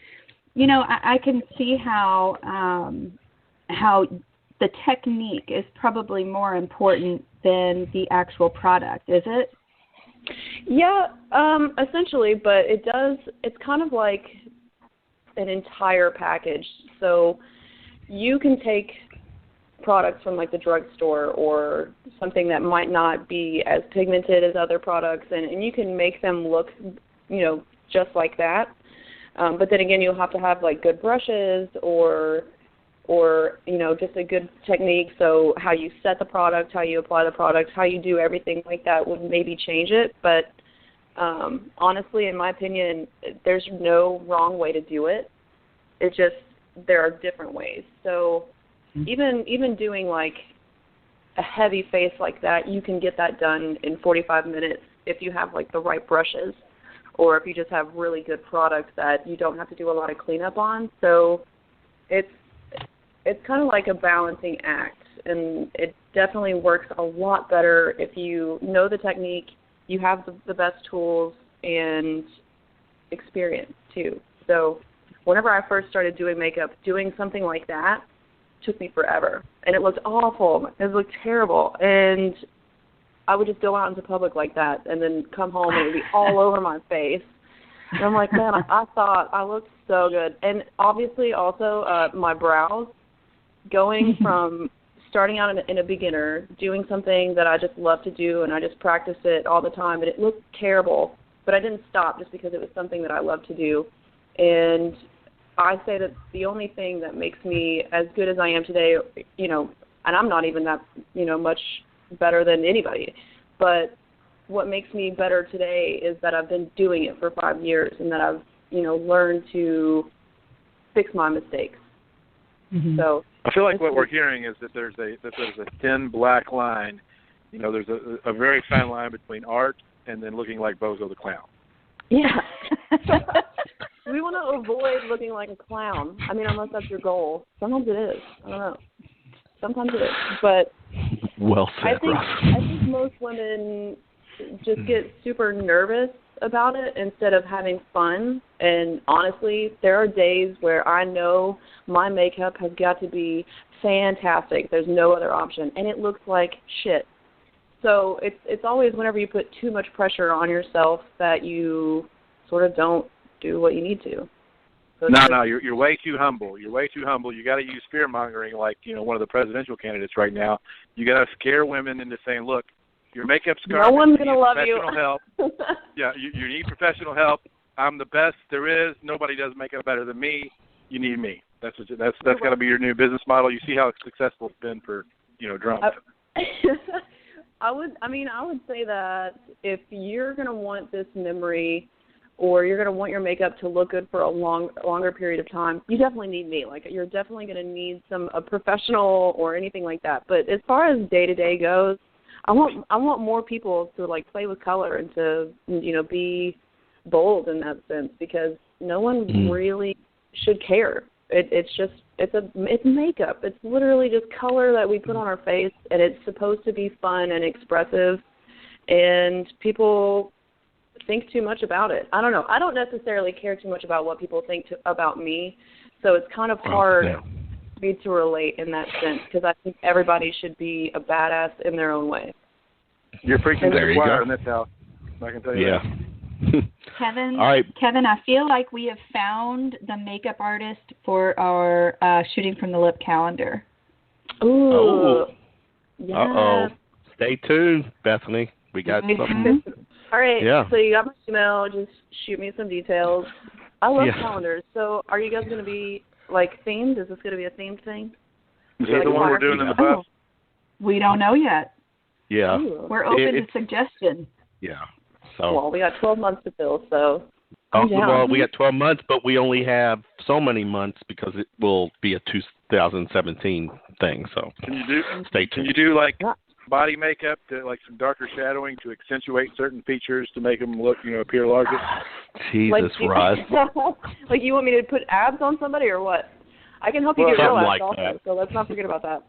I can see how the technique is probably more important than the actual product, is it? Yeah, essentially, but it's kind of like an entire package. So you can take products from the drugstore or something that might not be as pigmented as other products, and you can make them look, just like that. But then again, you'll have to have good brushes or just a good technique. So how you set the product, how you apply the product, how you do everything like that would maybe change it. But honestly, in my opinion, there's no wrong way to do it. It's just there are different ways. So even doing a heavy face like that, you can get that done in 45 minutes if you have the right brushes, or if you just have really good products that you don't have to do a lot of cleanup on. So it's kind of like a balancing act, and it definitely works a lot better if you know the technique, you have the best tools, and experience too. So whenever I first started doing makeup, doing something like that took me forever. And it looked awful. It looked terrible. And I would just go out into public like that and then come home and it would be all over my face. And I'm like, man, I thought I looked so good. And obviously also my brows, going from starting out in a beginner, doing something that I just love to do and I just practiced it all the time, and it looked terrible. But I didn't stop just because it was something that I love to do. And I say that the only thing that makes me as good as I am today, you know, and I'm not even that, you know, much better than anybody, but what makes me better today is that I've been doing it for 5 years and that I've, you know, learned to fix my mistakes. Mm-hmm. So I feel like what we're hearing is that there's a thin black line. You know, there's a very fine line between art and then looking like Bozo the Clown. Yeah. We want to avoid looking like a clown. I mean, unless that's your goal. Sometimes it is. I don't know. Sometimes it is. But well said, I think most women just get super nervous about it instead of having fun. And honestly, there are days where I know my makeup has got to be fantastic. There's no other option. And it looks like shit. So it's always whenever you put too much pressure on yourself that you sort of don't do what you need to. So no, you're way too humble. You're way too humble. You got to use fear mongering like, you know, one of the presidential candidates right now. You got to scare women into saying, look, your makeup's garbage. No one's gonna love you. Help. Yeah, you need professional help. I'm the best there is. Nobody does makeup better than me. You need me. That's got to be your new business model. You see how successful it's been for, you know, Trump. I would say that if you're going to want this memory or you're going to want your makeup to look good for a longer period of time, you definitely need me. Like, you're definitely going to need a professional or anything like that. But as far as day-to-day goes, I want more people to, like, play with color and to, you know, be bold in that sense, because no one really should care. It's makeup. It's literally just color that we put on our face, and it's supposed to be fun and expressive, and people think too much about it. I don't know. I don't necessarily care too much about what people think about me, so it's kind of hard for me to relate in that sense, because I think everybody should be a badass in their own way. You're preaching to the choir in this house. I can tell you that. Kevin, all right. Kevin, I feel like we have found the makeup artist for our Shooting from the Lip calendar. Ooh. Oh. Yeah. Uh-oh. Stay tuned, Bethany. We got something. All right. Yeah. So you got my email. Just shoot me some details. I love Yeah. calendars. So are you guys going to be, like, themed? Is this going to be a themed thing? Is that the one we're doing in the bus? We don't know yet. Yeah. Ooh. We're open to suggestion. Yeah. So. Well, we got 12 months to fill, so. Well, we got 12 months, but we only have so many months because it will be a 2017 thing. So stay tuned. Can you do like body makeup, like some darker shadowing to accentuate certain features to make them look, you know, appear larger? Jesus, Russ. Like, you want me to put abs on somebody or what? I can help you get real abs like also, that. so let's not forget about that.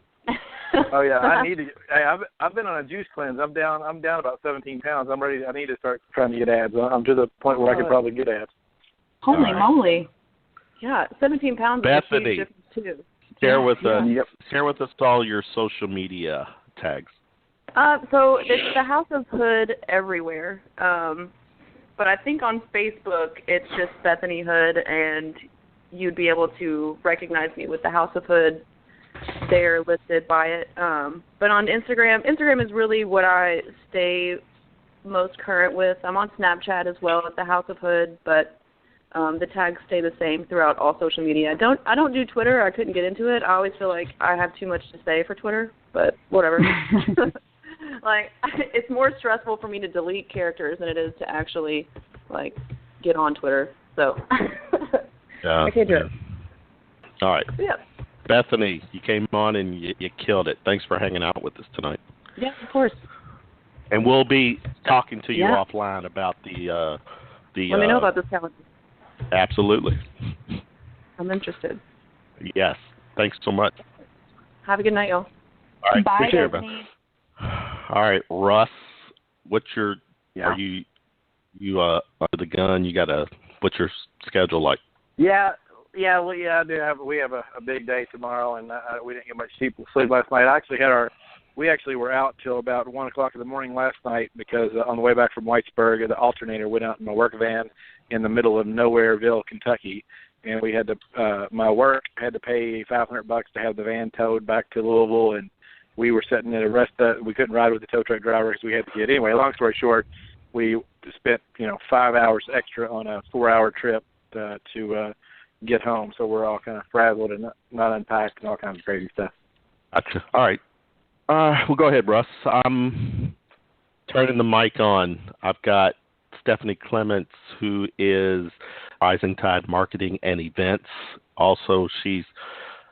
Oh yeah, I need to. Hey, I've been on a juice cleanse. I'm down about 17 pounds. I'm ready. I need to start trying to get abs. I'm to the point where I could probably get abs. Holy moly! Yeah, 17 pounds. Bethany, is a huge difference too. Share with us all your social media tags. So it's the House of Hood everywhere. But I think on Facebook it's just Bethany Hood, and you'd be able to recognize me with the House of Hood. They're listed by it. But on Instagram is really what I stay most current with. I'm on Snapchat as well at the House of Hood, but the tags stay the same throughout all social media. I don't do Twitter. I couldn't get into it. I always feel like I have too much to say for Twitter, but whatever. Like, it's more stressful for me to delete characters than it is to actually, like, get on Twitter. So I can't do it. All right. Yeah. Bethany, you came on and you killed it. Thanks for hanging out with us tonight. Yeah, of course. And we'll be talking to you offline about the Let me know about this calendar. Absolutely. I'm interested. Yes. Thanks so much. Have a good night, y'all. All right. Bye, Take care, Bethany. All right, Russ. What's your? Are you under the gun? What's your schedule like? Yeah. I do have. We have a big day tomorrow, and we didn't get much sleep last night. We actually were out till about 1 o'clock in the morning last night because on the way back from Whitesburg, the alternator went out in my work van in the middle of Nowhereville, Kentucky, and we had to. My work had to pay $500 to have the van towed back to Louisville, and we were sitting at a rest. We couldn't ride with the tow truck driver because we had to get anyway. Long story short, we spent 5 hours extra on a 4-hour trip to get home. So we're all kind of frazzled and not unpacked and all kinds of crazy stuff. Gotcha. All right. Well, go ahead, Russ. I'm turning the mic on. I've got Stephanie Clements, who is Rising Tide Marketing and Events. Also, she's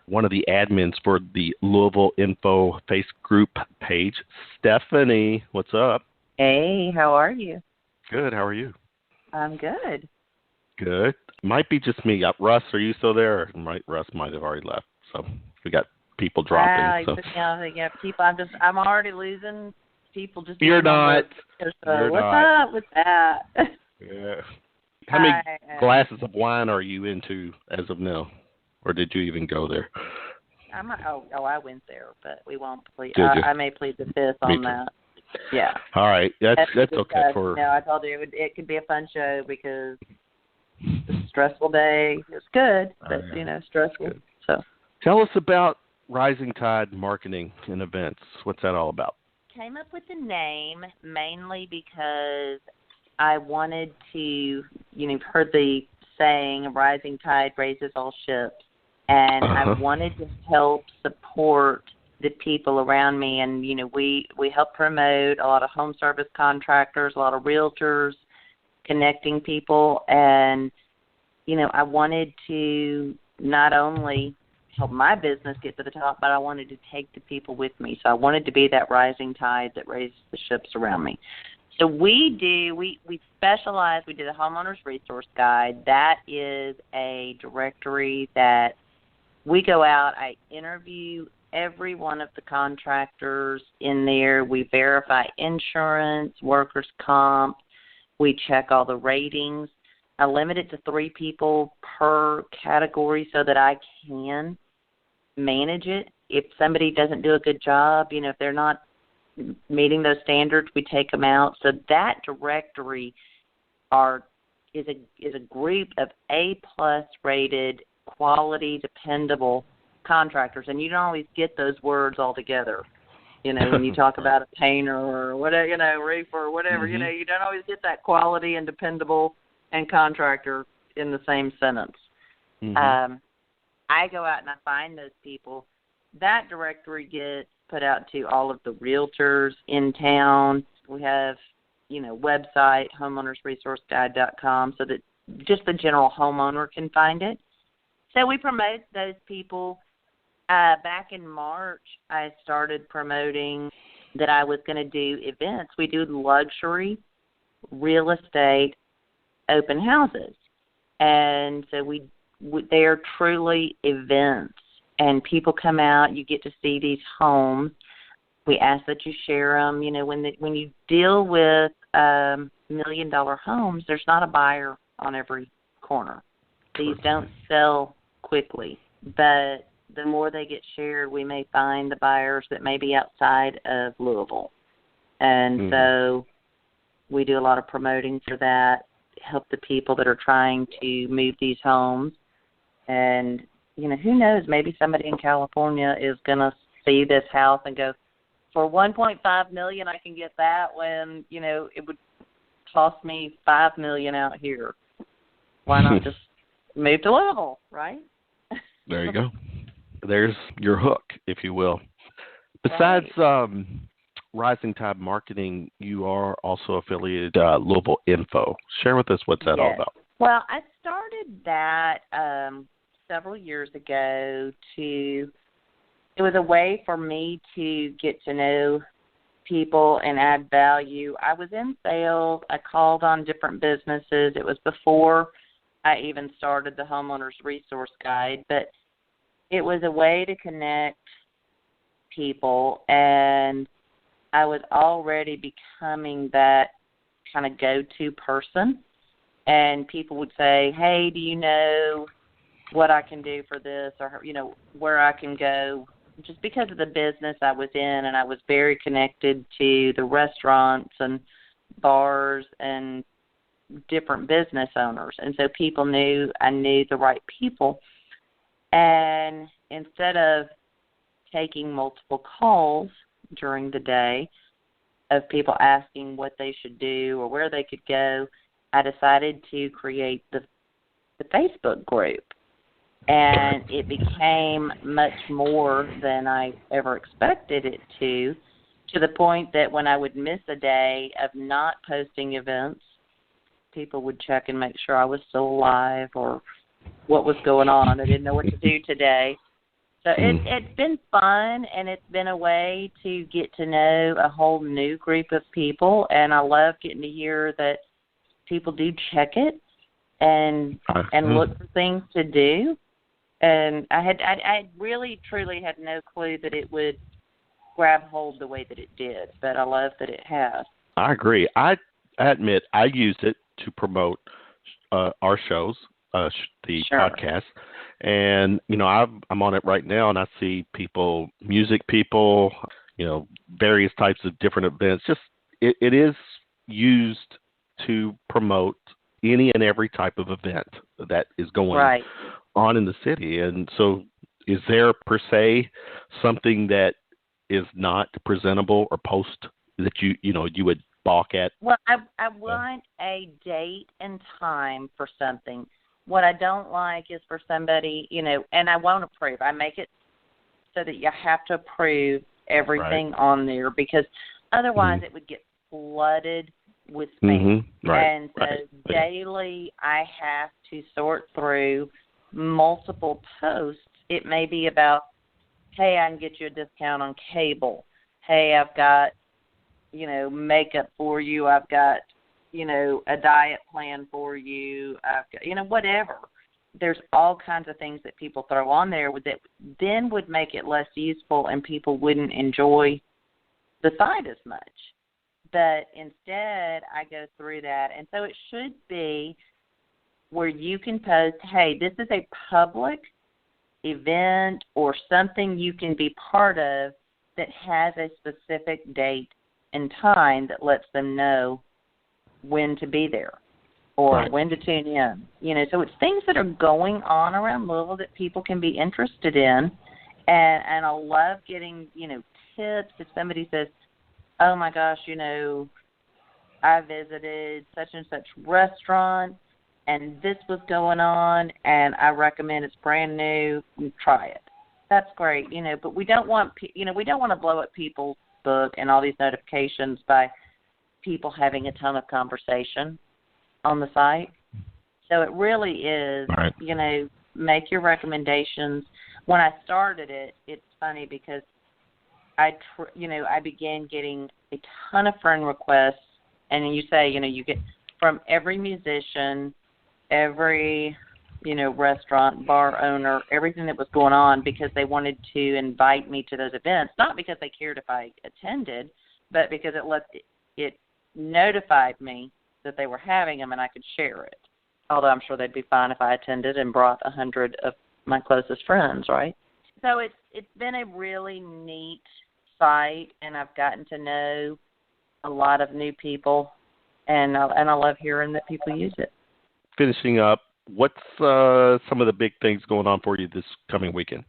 one of the admins for the Louisville Info Face Group page. Stephanie, what's up? Hey, how are you? Good. How are you? I'm good. Good. Might be just me. Russ, are you still there? Russ might have already left. So we got people dropping. People. I'm already losing people. Just you're not. What's up with that? Yeah. How many glasses of wine are you into as of now, or did you even go there? I went there, but we won't plead. Did you? I may plead the fifth on that. Yeah. All right. That's okay. I told you it could be a fun show because it's a stressful day. It's good, but stressful. Good. So. Tell us about Rising Tide Marketing and Events. What's that all about? Came up with the name mainly because I wanted to, you've heard the saying, a rising tide raises all ships. And I wanted to help support the people around me. And, we help promote a lot of home service contractors, a lot of realtors, connecting people. And, I wanted to not only help my business get to the top, but I wanted to take the people with me. So I wanted to be that rising tide that raises the ships around me. So we specialize, we did a homeowner's resource guide. That is a directory that we go out, I interview every one of the contractors in there. We verify insurance, workers' comp. We check all the ratings. I limit it to 3 people per category so that I can manage it. If somebody doesn't do a good job, if they're not meeting those standards, we take them out. So that directory is a group of A+ rated, quality, dependable contractors, and you don't always get those words all together. When you talk about a painter or whatever, roofer or whatever, you don't always get that quality and dependable and contractor in the same sentence. I go out and I find those people. That directory gets put out to all of the realtors in town. We have, website, homeownersresourceguide.com, so that just the general homeowner can find it. So we promote those people. Back in March, I started promoting that I was going to do events. We do luxury real estate open houses. And so they are truly events. And people come out, you get to see these homes. We ask that you share them. When you deal with $1 million homes, there's not a buyer on every corner. These don't sell quickly. But the more they get shared, we may find the buyers that may be outside of Louisville. And so we do a lot of promoting for that, help the people that are trying to move these homes. And, who knows, maybe somebody in California is going to see this house and go, for $1.5 million, I can get that when, it would cost me $5 million out here. Why not just move to Louisville, right? There you go. There's your hook, if you will. Besides Rising Tide Marketing, you are also affiliated Louisville Info. Share with us what's that all about. Well, I started that several years ago it was a way for me to get to know people and add value. I was in sales. I called on different businesses. It was before I even started the Homeowners Resource Guide, but it was a way to connect people, and I was already becoming that kind of go-to person. And people would say, hey, do you know what I can do for this, or where I can go, just because of the business I was in, and I was very connected to the restaurants and bars and different business owners, and so people knew I knew the right people. And instead of taking multiple calls during the day of people asking what they should do or where they could go, I decided to create the Facebook group. And it became much more than I ever expected it to the point that when I would miss a day of not posting events, people would check and make sure I was still alive or what was going on. I didn't know what to do today. So it's been fun, and it's been a way to get to know a whole new group of people, and I love getting to hear that people do check it and look for things to do. And I really, truly had no clue that it would grab hold the way that it did, but I love that it has. I agree. I admit I use it to promote our shows, the podcast. And, I'm on it right now, and I see people, music people, various types of different events. Just it is used to promote any and every type of event that is going on in the city. And so is there, per se, something that is not presentable or post that you would balk at? Well, I want a date and time for something. What I don't like is for somebody, and I won't approve. I make it so that you have to approve everything on there, because otherwise it would get flooded with spam. And so daily I have to sort through multiple posts. It may be about, hey, I can get you a discount on cable. Hey, I've got, makeup for you. I've got, a diet plan for you. I've got, whatever. There's all kinds of things that people throw on there that then would make it less useful, and people wouldn't enjoy the site as much. But instead, I go through that. And so it should be where you can post, hey, this is a public event or something you can be part of that has a specific date and time that lets them know when to be there or when to tune in. So it's things that are going on around Louisville that people can be interested in. And I love getting, tips. If somebody says, oh my gosh, I visited such and such restaurant and this was going on and I recommend it's brand new, try it. That's great, but we don't want, we don't want to blow up people's book and all these notifications by people having a ton of conversation on the site. So it really is, make your recommendations. When I started it, it's funny because I began getting a ton of friend requests, and you say, you get from every musician, every, restaurant, bar owner, everything that was going on, because they wanted to invite me to those events, not because they cared if I attended, but because it notified me that they were having them and I could share it. Although I'm sure they'd be fine if I attended and brought 100 of my closest friends, right? So it's been a really neat site, and I've gotten to know a lot of new people, and I love hearing that people use it. Finishing up, what's some of the big things going on for you this coming weekend?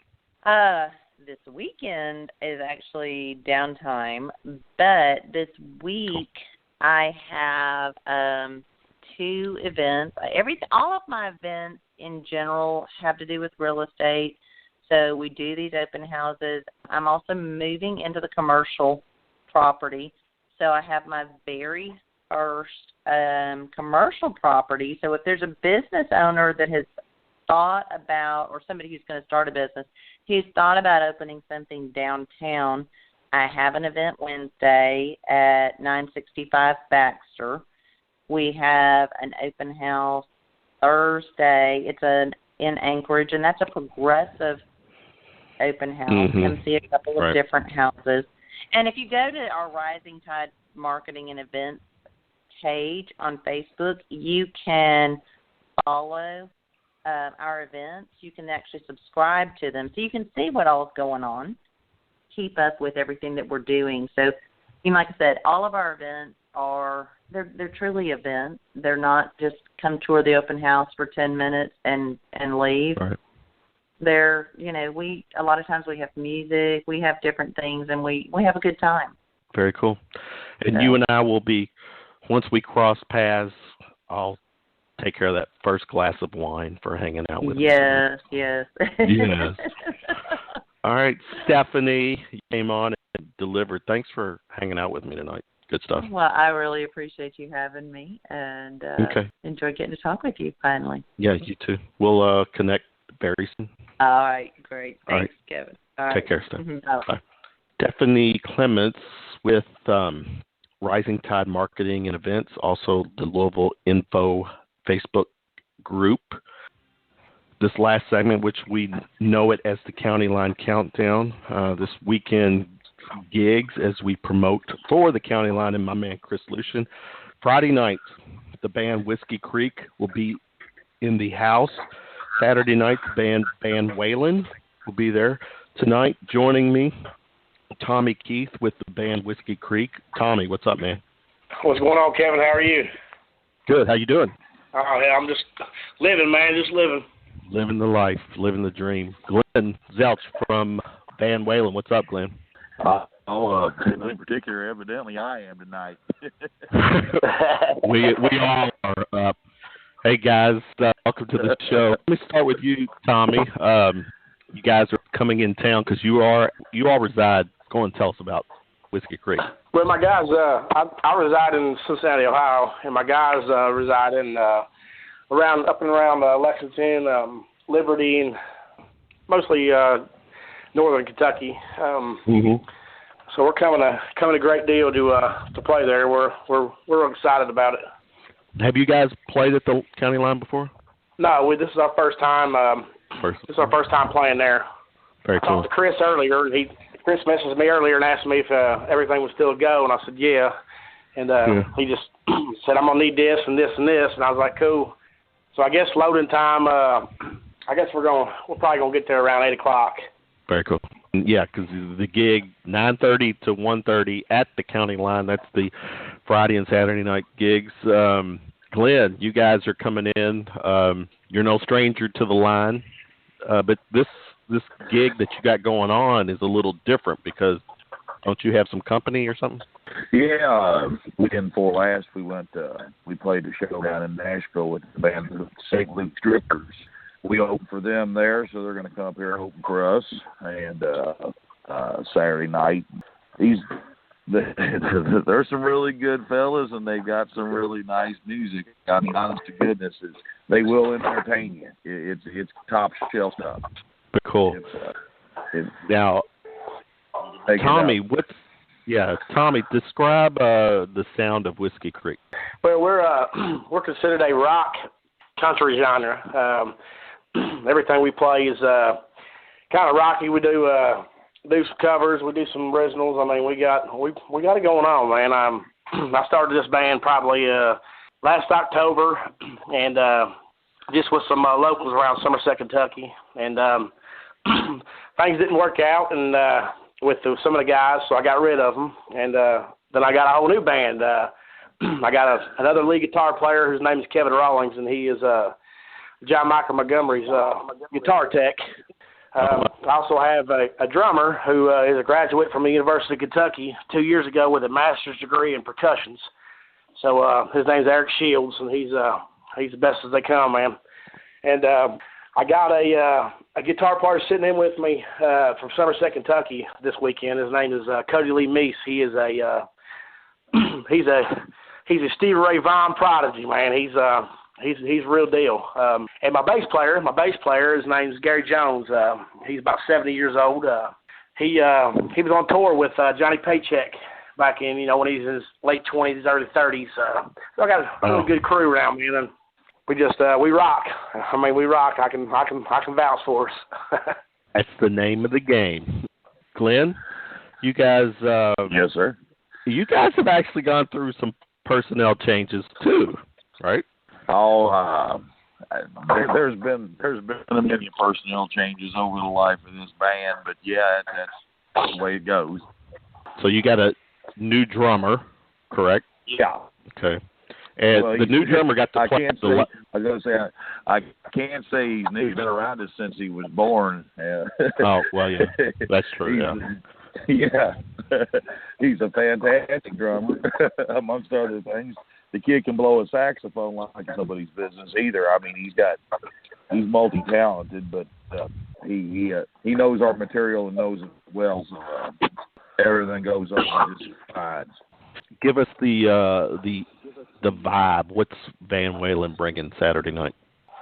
This weekend is actually downtime, but this week I have 2 events. All of my events in general have to do with real estate. So we do these open houses. I'm also moving into the commercial property. So I have my very first commercial property. So if there's a business owner that has thought about, or somebody who's going to start a business, who's thought about opening something downtown, I have an event Wednesday at 965 Baxter. We have an open house Thursday. It's in Anchorage, and that's a progressive open house. Come see a couple of different houses. And if you go to our Rising Tide Marketing and Events page on Facebook, you can follow our events. You can actually subscribe to them, so you can see what all is going on, keep up with everything that we're doing. So, like I said, all of our events they're truly events. They're not just come tour the open house for 10 minutes and leave. Right. They're, we a lot of times we have music, we have different things, and we have a good time. Very cool. And you and I will be, once we cross paths, I'll take care of that first glass of wine for hanging out with Yes. Yes. All right, Stephanie, you came on and delivered. Thanks for hanging out with me tonight. Good stuff. Well, I really appreciate you having me, and enjoy getting to talk with you finally. Yeah, you too. We'll connect very soon. All right, great. Thanks, All right. Kevin. All right. Take care, Steph. Bye. Stephanie Clements with Rising Tide Marketing and Events, also the Louisville Info Facebook group. This last segment, which we know it as the County Line Countdown, this weekend gigs as we promote for the County Line and my man Chris Lucian. Friday night, the band Whiskey Creek will be in the house. Saturday night, the band Waylon will be there. Tonight, joining me, Tommy Keith with the band Whiskey Creek. Tommy, what's up, man? What's going on, Kevin? How are you? Good. How you doing? Oh, yeah, I'm just living, man, just living. Living the life, living the dream. Glenn Zelch from band Waylon. What's up, Glenn? In particular, evidently I am tonight. we all are. Hey guys, welcome to the show. Let me start with you, Tommy. You guys are coming in town because you all reside. Go and tell us about Whiskey Creek. Well, my guys, I reside in Cincinnati, Ohio, and my guys reside in up and around Lexington, Liberty, and mostly northern Kentucky. So we're coming a great deal to play there. We're excited about it. Have you guys played at the County Line before? No, this is our first time. This is our first time playing there. Very cool. I talked to Chris earlier. Chris messaged me earlier and asked me if everything was still a go, and I said yeah. And he just said, I'm gonna need this and this and this, and I was like, cool. So I guess loading time. I guess we're probably gonna get there around 8:00. Very cool. Yeah, because the gig 9:30 to 1:30 at the County Line. That's the Friday and Saturday night gigs. Glenn, you guys are coming in. You're no stranger to the line, but this gig that you got going on is a little different because don't you have some company or something? Yeah, weekend before last we played a show down in Nashville with the band St. Luke Strippers. We opened for them there, so they're going to come up here and open for us. And Saturday night, there's some really good fellas, and they've got some really nice music. I mean, honest to goodness, they will entertain you. It's top shelf stuff. Cool. Now, Tommy, Tommy, describe the sound of Whiskey Creek. Well, we're considered a rock country genre. Everything we play is kind of rocky. We do some covers. We do some originals. I mean, we got it going on, man. I started this band probably last October, and just with some locals around Somerset, Kentucky, and things didn't work out, and with some of the guys, so I got rid of them, and then I got a whole new band. I got another lead guitar player whose name is Kevin Rawlings, and he is John Michael Montgomery's guitar tech. I also have a drummer who is a graduate from the University of Kentucky 2 years ago with a master's degree in percussions. So his name's Eric Shields, and he's the best as they come, man. And I got a guitar player sitting in with me from Somerset, Kentucky this weekend. His name is Cody Lee Meese. He is he's a Stevie Ray Vaughan prodigy, man. He's real deal. And my bass player, his name's Gary Jones. He's about 70 years old. He was on tour with Johnny Paycheck back in, when he's in his late 20s, early 30s. So I got a really good crew around me, and we just we rock. I mean, we rock. I can vouch for us. That's the name of the game. Glenn, you guys. Yes, sir. You guys have actually gone through some personnel changes too, right? Oh, there's been a million personnel changes over the life of this band, but yeah, that's the way it goes. So you got a new drummer, correct? Yeah. Okay. And the new drummer got to play. I was going to say, I can't say he's new. He's been around us since he was born. Oh, well, yeah. That's true, yeah. He's a fantastic drummer, amongst other things. The kid can blow a saxophone like nobody's business either. I mean, he's multi-talented, but he knows our material and knows it well, so everything goes over just fine. Give us the vibe. What's Van Waylon bringing Saturday night?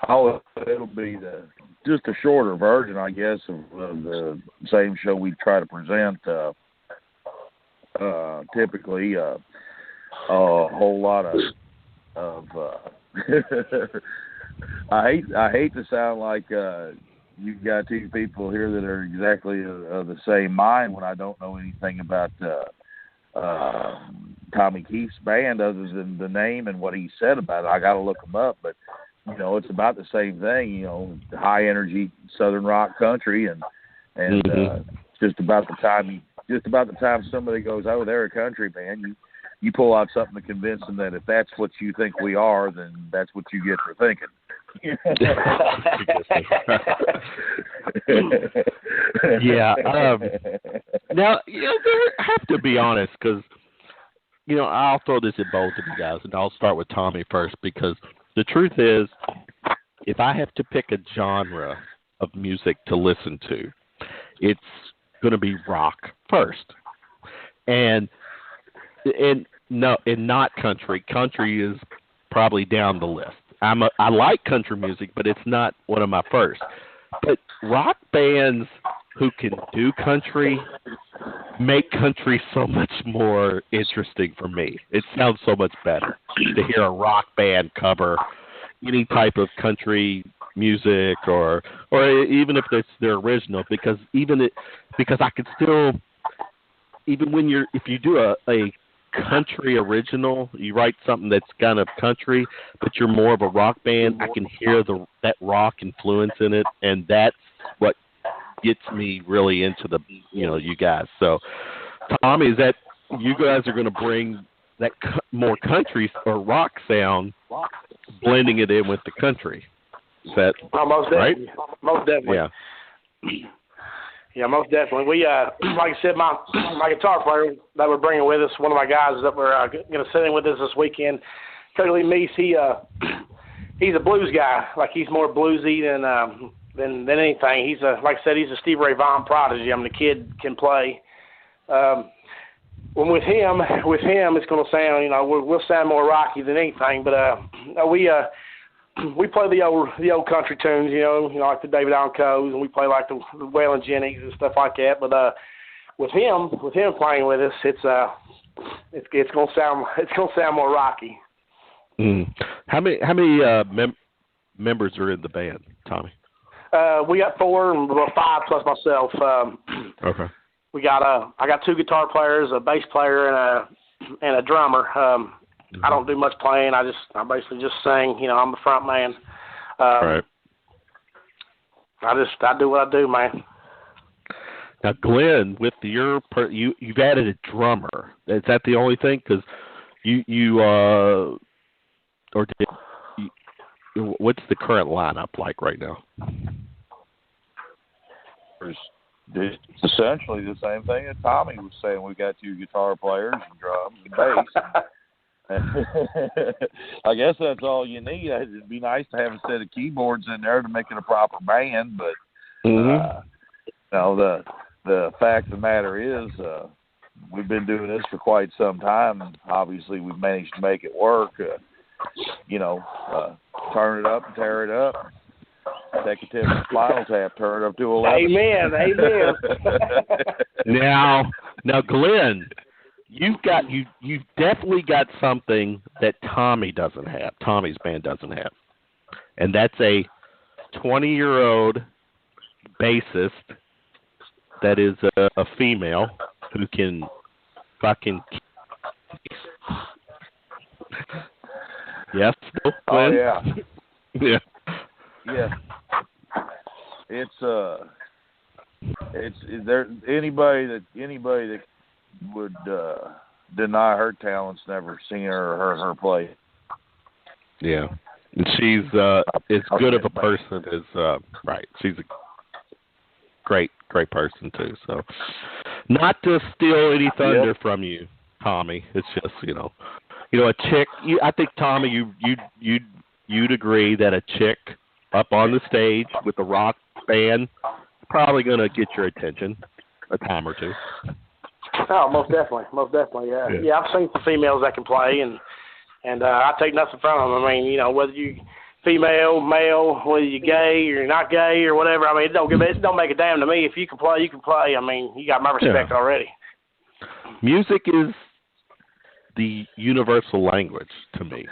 Oh, it'll be just a shorter version, I guess, of the same show we try to present. Typically, a whole lot of I hate to sound like you've got two people here that are exactly of the same mind when I don't know anything about Tommy Keefe's band other than the name and what he said about it. I got to look him up, but it's about the same thing. High energy Southern rock country, and just about the time somebody goes, "Oh, they're a country band," you pull out something to convince them that if that's what you think we are, then that's what you get for thinking. Yeah. Now, I have to be honest, because, I'll throw this at both of you guys, and I'll start with Tommy first, because the truth is, if I have to pick a genre of music to listen to, it's going to be rock first. And not country. Country is probably down the list. I like country music, but it's not one of my first. But rock bands who can do country make country so much more interesting for me. It sounds so much better to hear a rock band cover any type of country music, or even if it's their original, because I could still, even if you do a country original, you write something that's kind of country, but you're more of a rock band, I can hear that rock influence in it, and that's what gets me really into you guys. So, Tommy, is that you guys are going to bring that more country or rock sound, blending it in with the country? Is that most definitely. right? Most definitely. Yeah. Yeah, most definitely. We, like I said, my guitar player that we're bringing with us, one of my guys that we're going to sit in with us this weekend, Cody Meese, he's a blues guy. Like, he's more bluesy than anything. He's like I said, he's a Stevie Ray Vaughan prodigy. I mean, the kid can play. When with him, it's going to sound, we'll sound more rocky than anything. But we play the old country tunes, like the David Allen Coes, and we play like the Waylon Jennings and stuff like that. But with him playing with us, it's gonna sound more rocky. Mm. How many members are in the band, Tommy? We got 4, and 5 plus myself. Okay. I got 2 guitar players, a bass player, and a drummer. I don't do much playing. I basically just sing. I'm the front man. Right. I do what I do, man. Now, Glenn, with you've added a drummer. Is that the only thing? Because what's the current lineup like right now? It's essentially the same thing that Tommy was saying. We got 2 guitar players and drums and bass. I guess that's all you need. It'd be nice to have a set of keyboards in there to make it a proper band, but the fact of the matter is we've been doing this for quite some time, and obviously we've managed to make it work. Turn it up and tear it up. Take it to the Spinal Tap, turn it up to 11. Amen. Now, Glenn, you've definitely got something that Tommy's band doesn't have, and that's a 20-year-old bassist that is a female who can fucking. Yes, Glenn? Oh yeah. Yeah. is there anybody that would deny her talents, never seen her or heard her play? Yeah. And she's as good of a person as right. She's a great person too. So, not to steal any thunder from you, Tommy. It's just a chick. I think Tommy, you'd agree that a chick up on the stage with a rock band probably gonna get your attention a time or two. Oh, most definitely. Yeah. I've seen some females that can play, and I take nothing from them. I mean, whether you female, male, whether you're gay or you're not gay or whatever. I mean, it don't make a damn to me. If you can play, you can play. I mean, you got my respect already. Music is the universal language to me.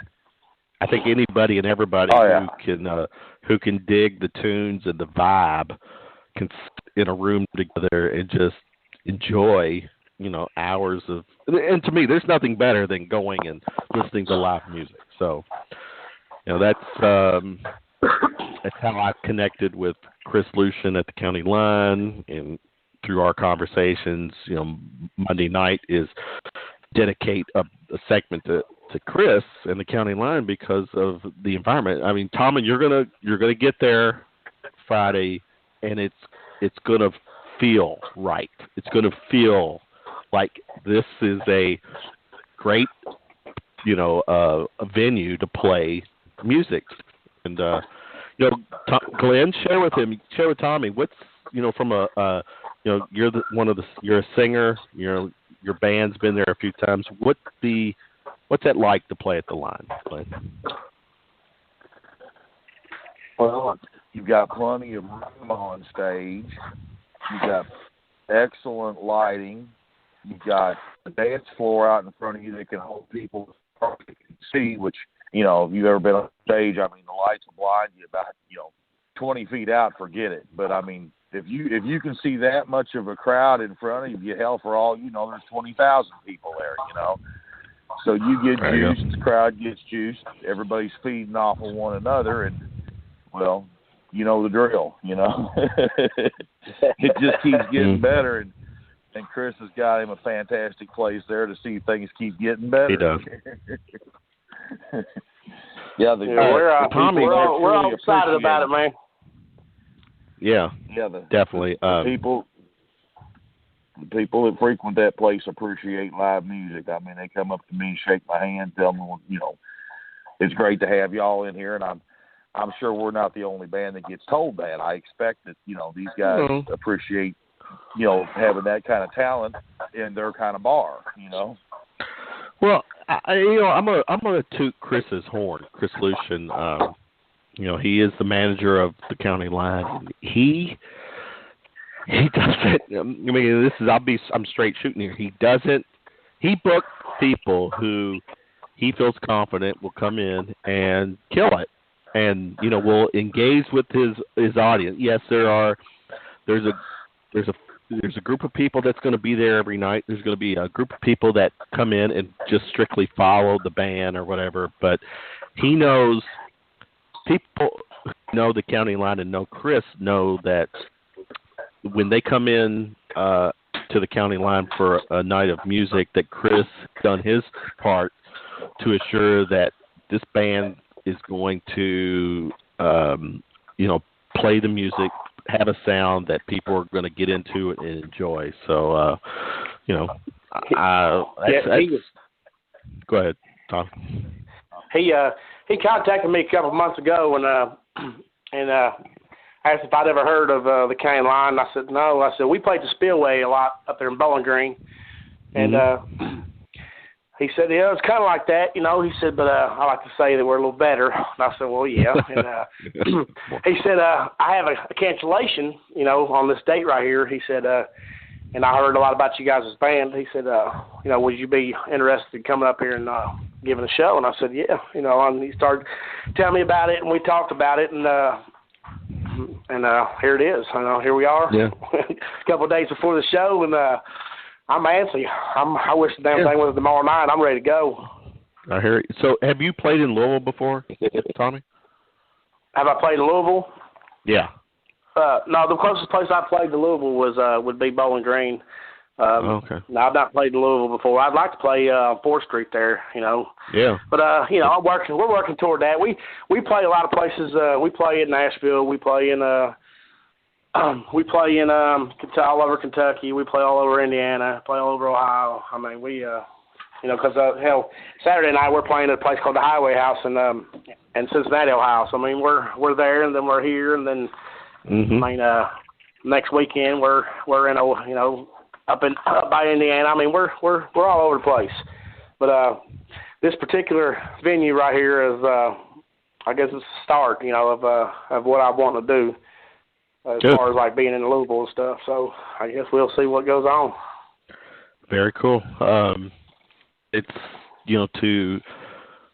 I think anybody and everybody who can dig the tunes and the vibe can sit in a room together and just enjoy, hours of. And to me, there's nothing better than going and listening to live music. So. That's how I connected with Chris Lucian at the county line, and through our conversations, Monday night is dedicate a segment to Chris and the county line because of the environment. I mean, Tom, and you're gonna get there Friday, and it's gonna feel right. It's gonna feel like this is a great, a venue to play music. And Glenn, share with Tommy what's from a you're you're a singer, your band's been there a few times. What's that like to play at the line, Glenn? Well, you've got plenty of room on stage. You've got excellent lighting. You've got a dance floor out in front of you that can hold people to see, which if you've ever been on stage, I mean, the lights will blind you about, 20 feet out, forget it. But, I mean, if you can see that much of a crowd in front of you, hell, for all you know, there's 20,000 people there, So you get juiced, the crowd gets juiced, everybody's feeding off of one another, and, well, you know the drill, It just keeps getting better, and Chris has got him a fantastic place there to see things keep getting better. He does. We're all excited about it, man. Yeah, definitely. The people that frequent that place appreciate live music. I mean, they come up to me, shake my hand, tell me, it's great to have y'all in here, and I'm sure we're not the only band that gets told that. I expect that these guys appreciate having that kind of talent in their kind of bar. Well, I'm gonna toot Chris's horn. Chris Lucian, he is the manager of the county line. He doesn't. I mean, I'm straight shooting here. He books people who he feels confident will come in and kill it, and will engage with his audience. Yes, there's a group of people that's going to be there every night. There's going to be a group of people that come in and just strictly follow the band or whatever. But he knows people who know the county line and know Chris know that when they come in to the county line for a night of music, that Chris done his part to assure that this band is going to, play the music, have a sound that people are going to get into and enjoy. So, go ahead, Tom. He contacted me a couple of months ago and asked if I'd ever heard of the county line. I said no. I said we played the Spillway a lot up there in Bowling Green, and he said, yeah, it's kind of like that, He said, but I like to say that we're a little better. And I said, well, yeah. And he said, I have a cancellation, on this date right here. He said, and I heard a lot about you guys' band. He said, would you be interested in coming up here and giving a show? And I said, yeah. And he started telling me about it, and we talked about it, and here it is. Here we are. Yeah. A couple of days before the show, and I'm antsy. I wish the damn thing was tomorrow night. I'm ready to go. I hear it. So, have you played in Louisville before, Tommy? Have I played in Louisville? Yeah. No, the closest place I played to Louisville would be Bowling Green. Okay. No, I've not played in Louisville before. I'd like to play 4th Street there, Yeah. But we're working toward that. We play a lot of places. We play in Nashville. We play in all over Kentucky. We play all over Indiana. Play all over Ohio. I mean, we because Saturday night we're playing at a place called the Highway House in Cincinnati, Ohio. So I mean, we're there, and then we're here, and then I mean, next weekend we're in up by Indiana. I mean, we're all over the place. But this particular venue right here is, I guess, it's the start, of what I want to do as Good. far as like being in Louisville and stuff. So I guess we'll see what goes on. Very cool. It's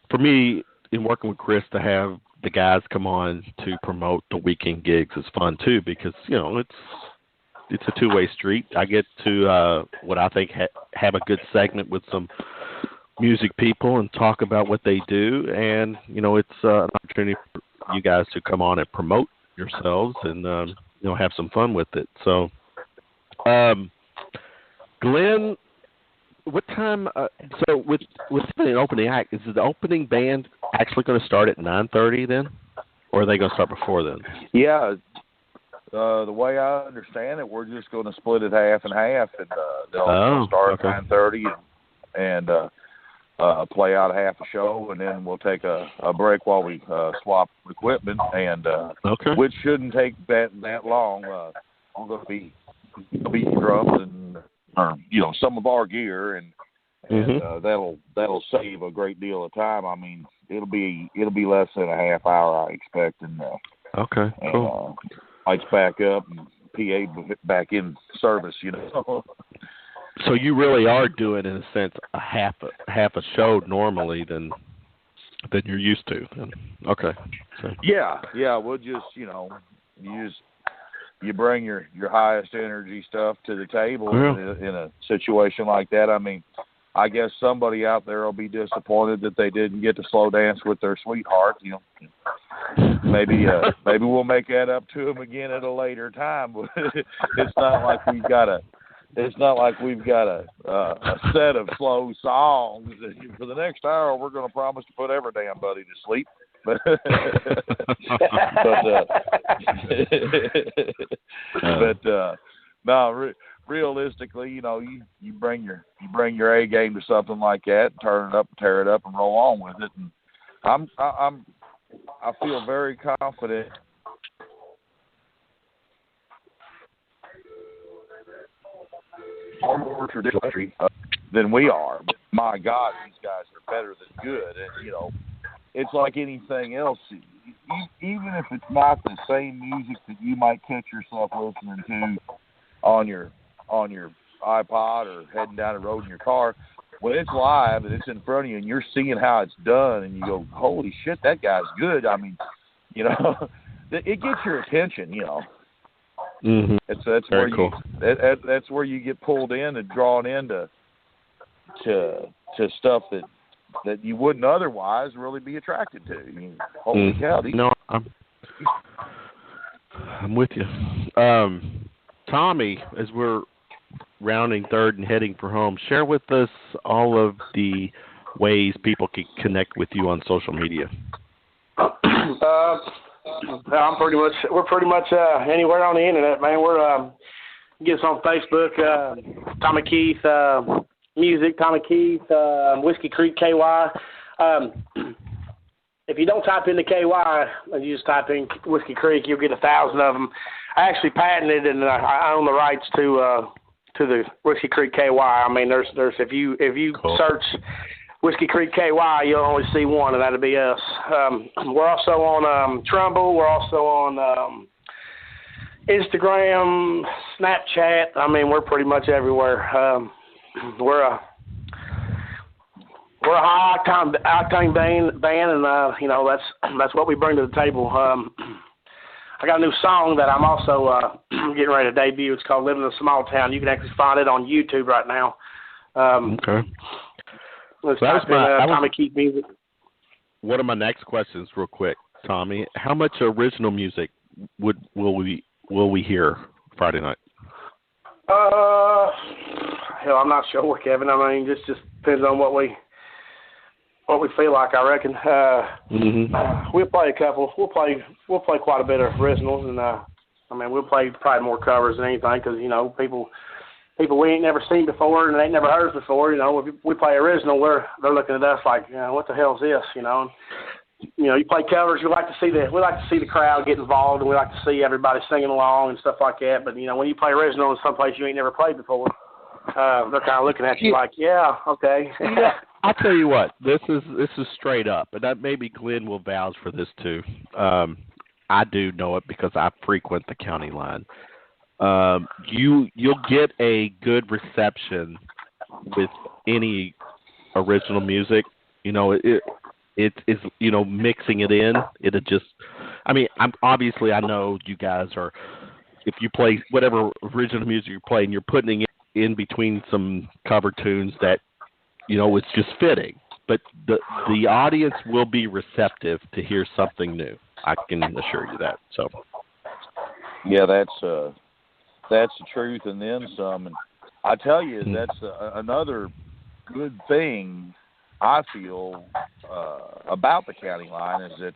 for me in working with Chris to have the guys come on to promote the weekend gigs is fun too, because it's a two-way street. I get to what I think have a good segment with some music people and talk about what they do, and it's an opportunity for you guys to come on and promote yourselves and have some fun with it. So, Glenn, what time? So with an opening act, is the opening band actually going to start at 9:30 then, or are they going to start before then? Yeah. The way I understand it, we're just going to split it half and half, and they'll start at 9:30 and play out half a show, and then we'll take a break while we swap equipment, and which shouldn't take that long. I'm going to be drums and some of our gear, and that'll save a great deal of time. I mean, it'll be less than a half hour, I expect, and cool. Lights back up and PA back in service, So you really are doing, in a sense, a half a show normally than you're used to. Okay. So. Yeah. We'll just you bring your highest energy stuff to the table in a situation like that. I mean, I guess somebody out there will be disappointed that they didn't get to slow dance with their sweetheart. Maybe we'll make that up to them again at a later time. But it's not like we've got a set of slow songs. For the next hour, we're going to promise to put every damn buddy to sleep. Realistically, you bring your A game to something like that, turn it up, tear it up, and roll on with it. And I feel very confident. Far more traditional than we are. But my God, these guys are better than good. And it's like anything else. Even if it's not the same music that you might catch yourself listening to on your iPod or heading down the road in your car, when it's live and it's in front of you and you're seeing how it's done and you go, holy shit, that guy's good. I mean, it gets your attention, That's very cool. That's where you get pulled in and drawn into stuff that you wouldn't otherwise really be attracted to. Holy cow! No, I'm with you. Tommy, as we're rounding third and heading for home, share with us all of the ways people can connect with you on social media. We're pretty much anywhere on the internet, man. We're get us on Facebook, Tommy Keith Music, Tommy Keith, Whiskey Creek KY. If you don't type in the KY and you just type in Whiskey Creek, you'll get 1,000 of them. I actually patented and I own the rights to the Whiskey Creek KY. I mean, there's if you cool. Search Whiskey Creek KY, you'll only see one, and that'll be us. We're also on Trumbull. We're also on Instagram, Snapchat. I mean, we're pretty much everywhere. We're a high octane band, and that's what we bring to the table. I got a new song that I'm also getting ready to debut. It's called "Living in a Small Town." You can actually find it on YouTube right now. Okay. Let's type in Tommy Keith Music. One of my next questions, real quick, Tommy. How much original music will will we hear Friday night? Hell, I'm not sure, Kevin. I mean, just depends on what we feel like. I reckon. We'll play a couple. We'll play quite a bit of originals, and I mean, we'll play probably more covers than anything because people we ain't never seen before and they ain't never heard us before. If we play original, they're looking at us like, what the hell is this? You play covers. We like to see the crowd get involved, and we like to see everybody singing along and stuff like that. But when you play original in some place you ain't never played before, they're kind of looking at you like, yeah, okay. Yeah, I'll tell you what. This is straight up, and that maybe Glenn will vouch for this too. I do know it because I frequent the county line. You'll get a good reception with any original music. It is, mixing it in. It'll just, I know you guys are, if you play whatever original music you're playing, you're putting it in between some cover tunes that, it's just fitting. But the audience will be receptive to hear something new. I can assure you that. So. Yeah, that's the truth, and then some. And I tell you, that's another good thing I feel about the county line is that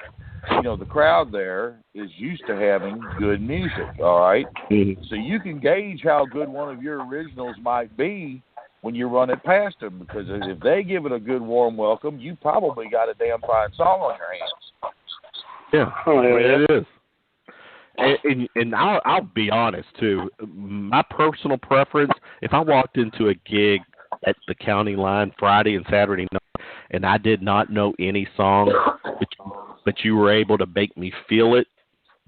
the crowd there is used to having good music. All right, so you can gauge how good one of your originals might be when you run it past them, because if they give it a good warm welcome, you probably got a damn fine song on your hands. Yeah, it is. And I'll be honest too. My personal preference, if I walked into a gig at the county line Friday and Saturday night, and I did not know any song, but you were able to make me feel it,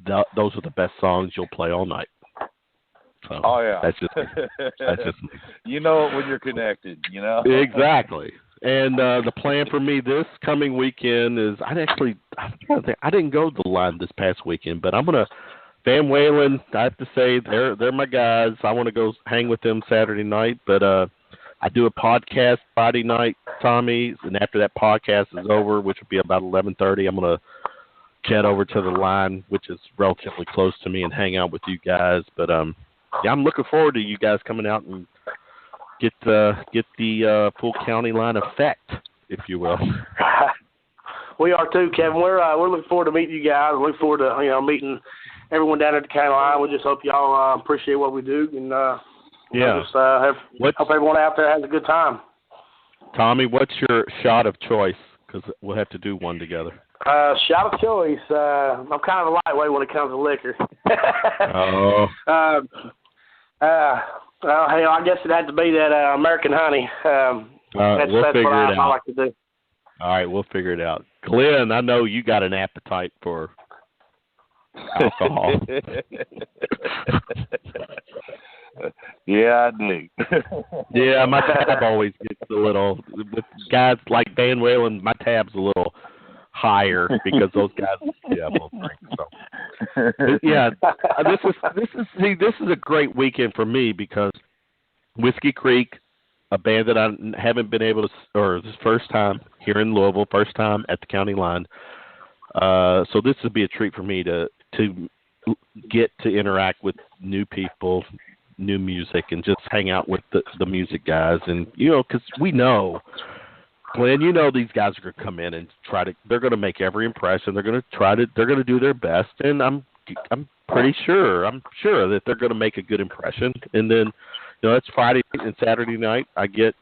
those are the best songs you'll play all night. So, that's just me. You know it when you're connected. Exactly. And the plan for me this coming weekend is I didn't go to the line this past weekend, but I'm gonna. Van Waylon, I have to say they're my guys. I want to go hang with them Saturday night, but I do a podcast Friday night, Tommy, and after that podcast is over, which will be about 11:30, I'm gonna jet over to the line, which is relatively close to me, and hang out with you guys. But I'm looking forward to you guys coming out and get the full county line effect, if you will. We are too, Kevin. We're looking forward to meeting you guys. Looking forward to meeting everyone down at the county line. We just hope y'all appreciate what we do, and hope everyone out there has a good time. Tommy, what's your shot of choice? Because we'll have to do one together. Shot of choice. I'm kind of a lightweight when it comes to liquor. Well, hey, I guess it had to be that American honey. That's we'll figure what it out. I like to do. All right, we'll figure it out. Glenn, I know you got an appetite for alcohol. Yeah, I do. Yeah, my tab always gets a little, with guys like Van Waylon, my tab's a little higher because those guys, will drink. So, this is a great weekend for me because Whiskey Creek, a band that I haven't been able to, or this first time here in Louisville, first time at the county line. So this would be a treat for me to get to interact with new people, new music, and just hang out with the music guys. And, because we know, Glenn, these guys are going to come in and they're going to make every impression. They're going to do their best. And I'm pretty sure that they're going to make a good impression. And then, it's Friday and Saturday night. I get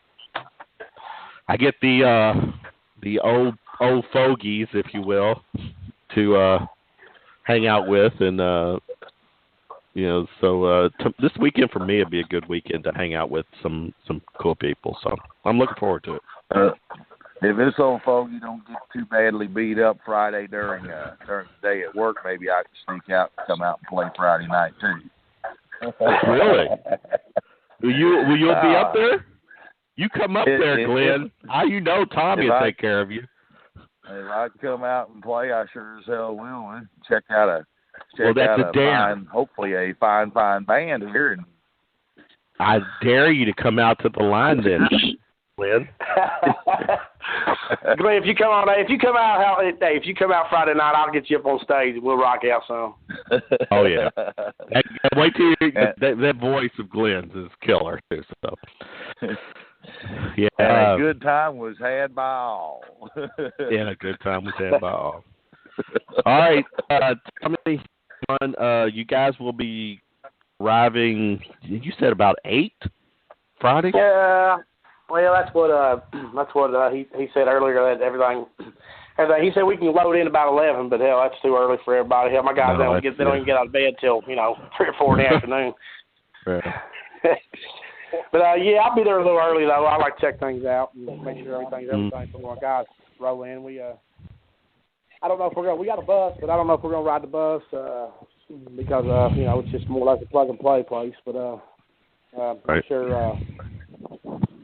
the old fogies, if you will, to hang out with, and this weekend for me would be a good weekend to hang out with some cool people. So I'm looking forward to it. If this old fogey don't get too badly beat up Friday during the day at work, maybe I can sneak out and come out and play Friday night too. Really? Will you be up there? You come up there, Glenn. Tommy will take care of you. If I come out and play, I sure as hell will. And check out hopefully a fine band here. And I dare you to come out to the line then, Glenn. Glenn, if you come out Friday night, I'll get you up on stage and we'll rock out some. Oh yeah. Wait till you, that voice of Glenn's is killer too. So. Yeah. And a good time was had by all. Yeah, a good time was had by all. All right, Tommy, you guys will be arriving. You said about 8 Friday. Yeah. Well, that's what he said earlier, that everything. He said we can load in about 11, but hell, that's too early for everybody. Hell, my guys they don't even get out of bed till 3 or 4 in the afternoon. Right. But yeah, I'll be there a little early though. I like to check things out and make sure everything's everything. So our guys roll in. I don't know if we got a bus, but I don't know if we're gonna ride the bus because it's just more like a plug and play place. But I'm sure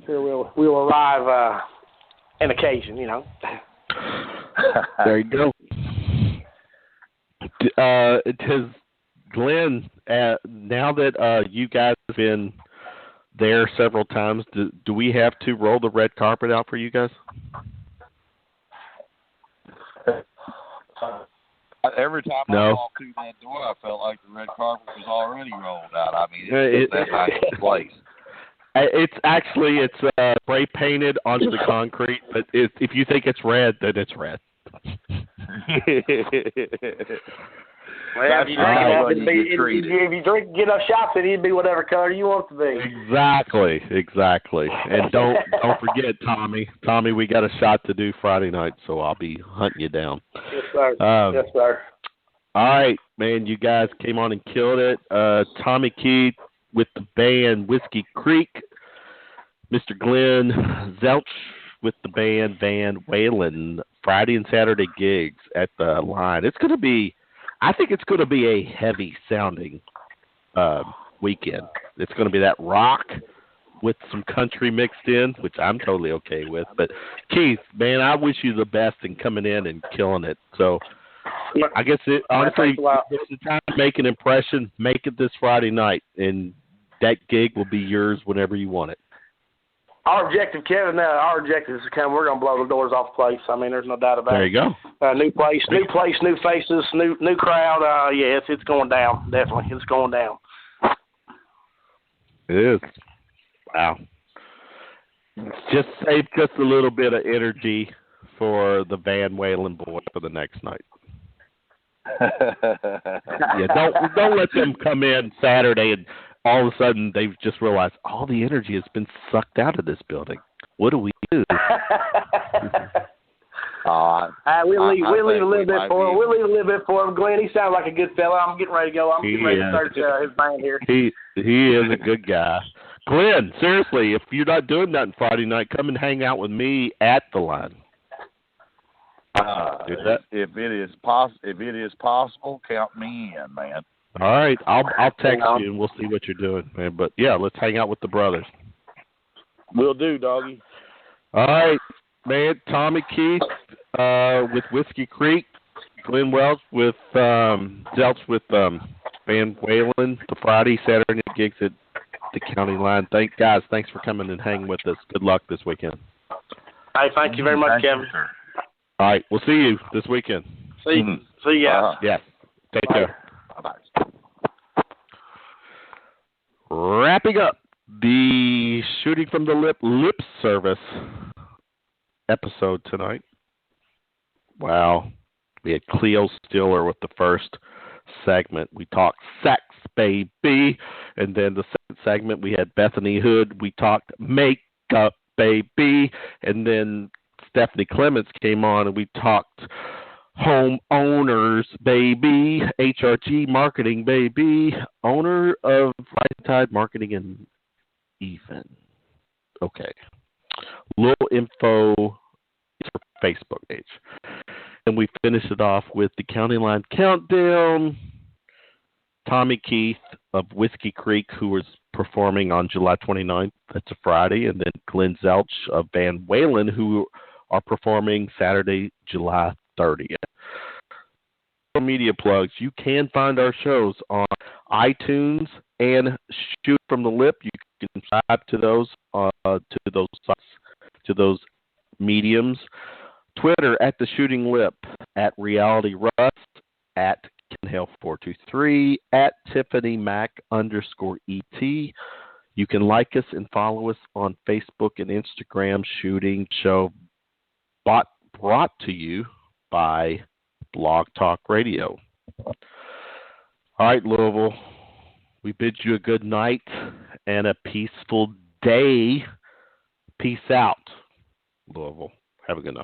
we'll arrive an occasion. There you go. Does Glenn, now that you guys have been there several times, do we have to roll the red carpet out for you guys? Every time I walked through that door, I felt like the red carpet was already rolled out. I mean, it's that nice place. It's spray painted onto the concrete, but if you think it's red, then it's red. Well, if you get enough shots in it, it'd be whatever color you want it to be. Exactly. And don't forget, Tommy. Tommy, we got a shot to do Friday night, so I'll be hunting you down. Yes, sir. Yes, sir. All right, man. You guys came on and killed it. Tommy Key with the band Whiskey Creek. Mr. Glenn Zelch with the band Van Waylon. Friday and Saturday gigs at the Line. I think it's going to be a heavy sounding weekend. It's going to be that rock with some country mixed in, which I'm totally okay with. But Keith, man, I wish you the best in coming in and killing it. So I guess honestly, it's the time to make an impression. Make it this Friday night, and that gig will be yours whenever you want it. Our objective, Kevin, is to come. We're going to blow the doors off the place. I mean, there's no doubt about it. There you go. New place, new faces, new crowd. Yeah, it's going down. Definitely, it's going down. It is. Wow. Just save just a little bit of energy for the Van Waylon boy for the next night. Yeah, don't let them come in Saturday and all of a sudden they've just realized all the energy has been sucked out of this building. What do we do? We'll leave a little bit for him. We'll leave a little bit for him. Glenn, he sounds like a good fella. I'm getting ready to go. I'm getting ready to search his band here. He is a good guy. Glenn, seriously, if you're not doing nothing Friday night, come and hang out with me at the Line. If it is possible, count me in, man. All right, I'll text you and we'll see what you're doing, man. But yeah, let's hang out with the brothers. Will do, doggy. All right, man. Tommy Keith with Whiskey Creek, Glenn Wells with Zelch with Van Waylon. The Friday, Saturday gigs at the County Line. Thanks for coming and hanging with us. Good luck this weekend. Hey, thank you very much, Kevin. All right, we'll see you this weekend. See you guys. Yeah. Take care. Bye-bye. Wrapping up the Shooting from the Lip Service episode tonight. Wow. We had Cleo Stiller with the first segment. We talked sex, baby. And then the second segment, we had Bethany Hood. We talked makeup, baby. And then Stephanie Clements came on and we talked homeowners, baby. HRG marketing, baby. Owner of Rising Tide Marketing and Even. Okay. Little info is her Facebook page. And we finish it off with the County Line Countdown. Tommy Keith of Whiskey Creek, who was performing on July 29th. That's a Friday. And then Glenn Zelch of Van Waylon, who are performing Saturday, July 30th. Media plugs. You can find our shows on iTunes and Shoot from the Lip. You can subscribe to those sites, to those mediums. Twitter at The Shooting Lip, at Reality Russ, at Hale 423, at Tiffany Mac _ET. You can like us and follow us on Facebook and Instagram. Shooting Show brought to you by Blog Talk Radio. All right, Louisville. We bid you a good night and a peaceful day. Peace out, Louisville. Have a good night.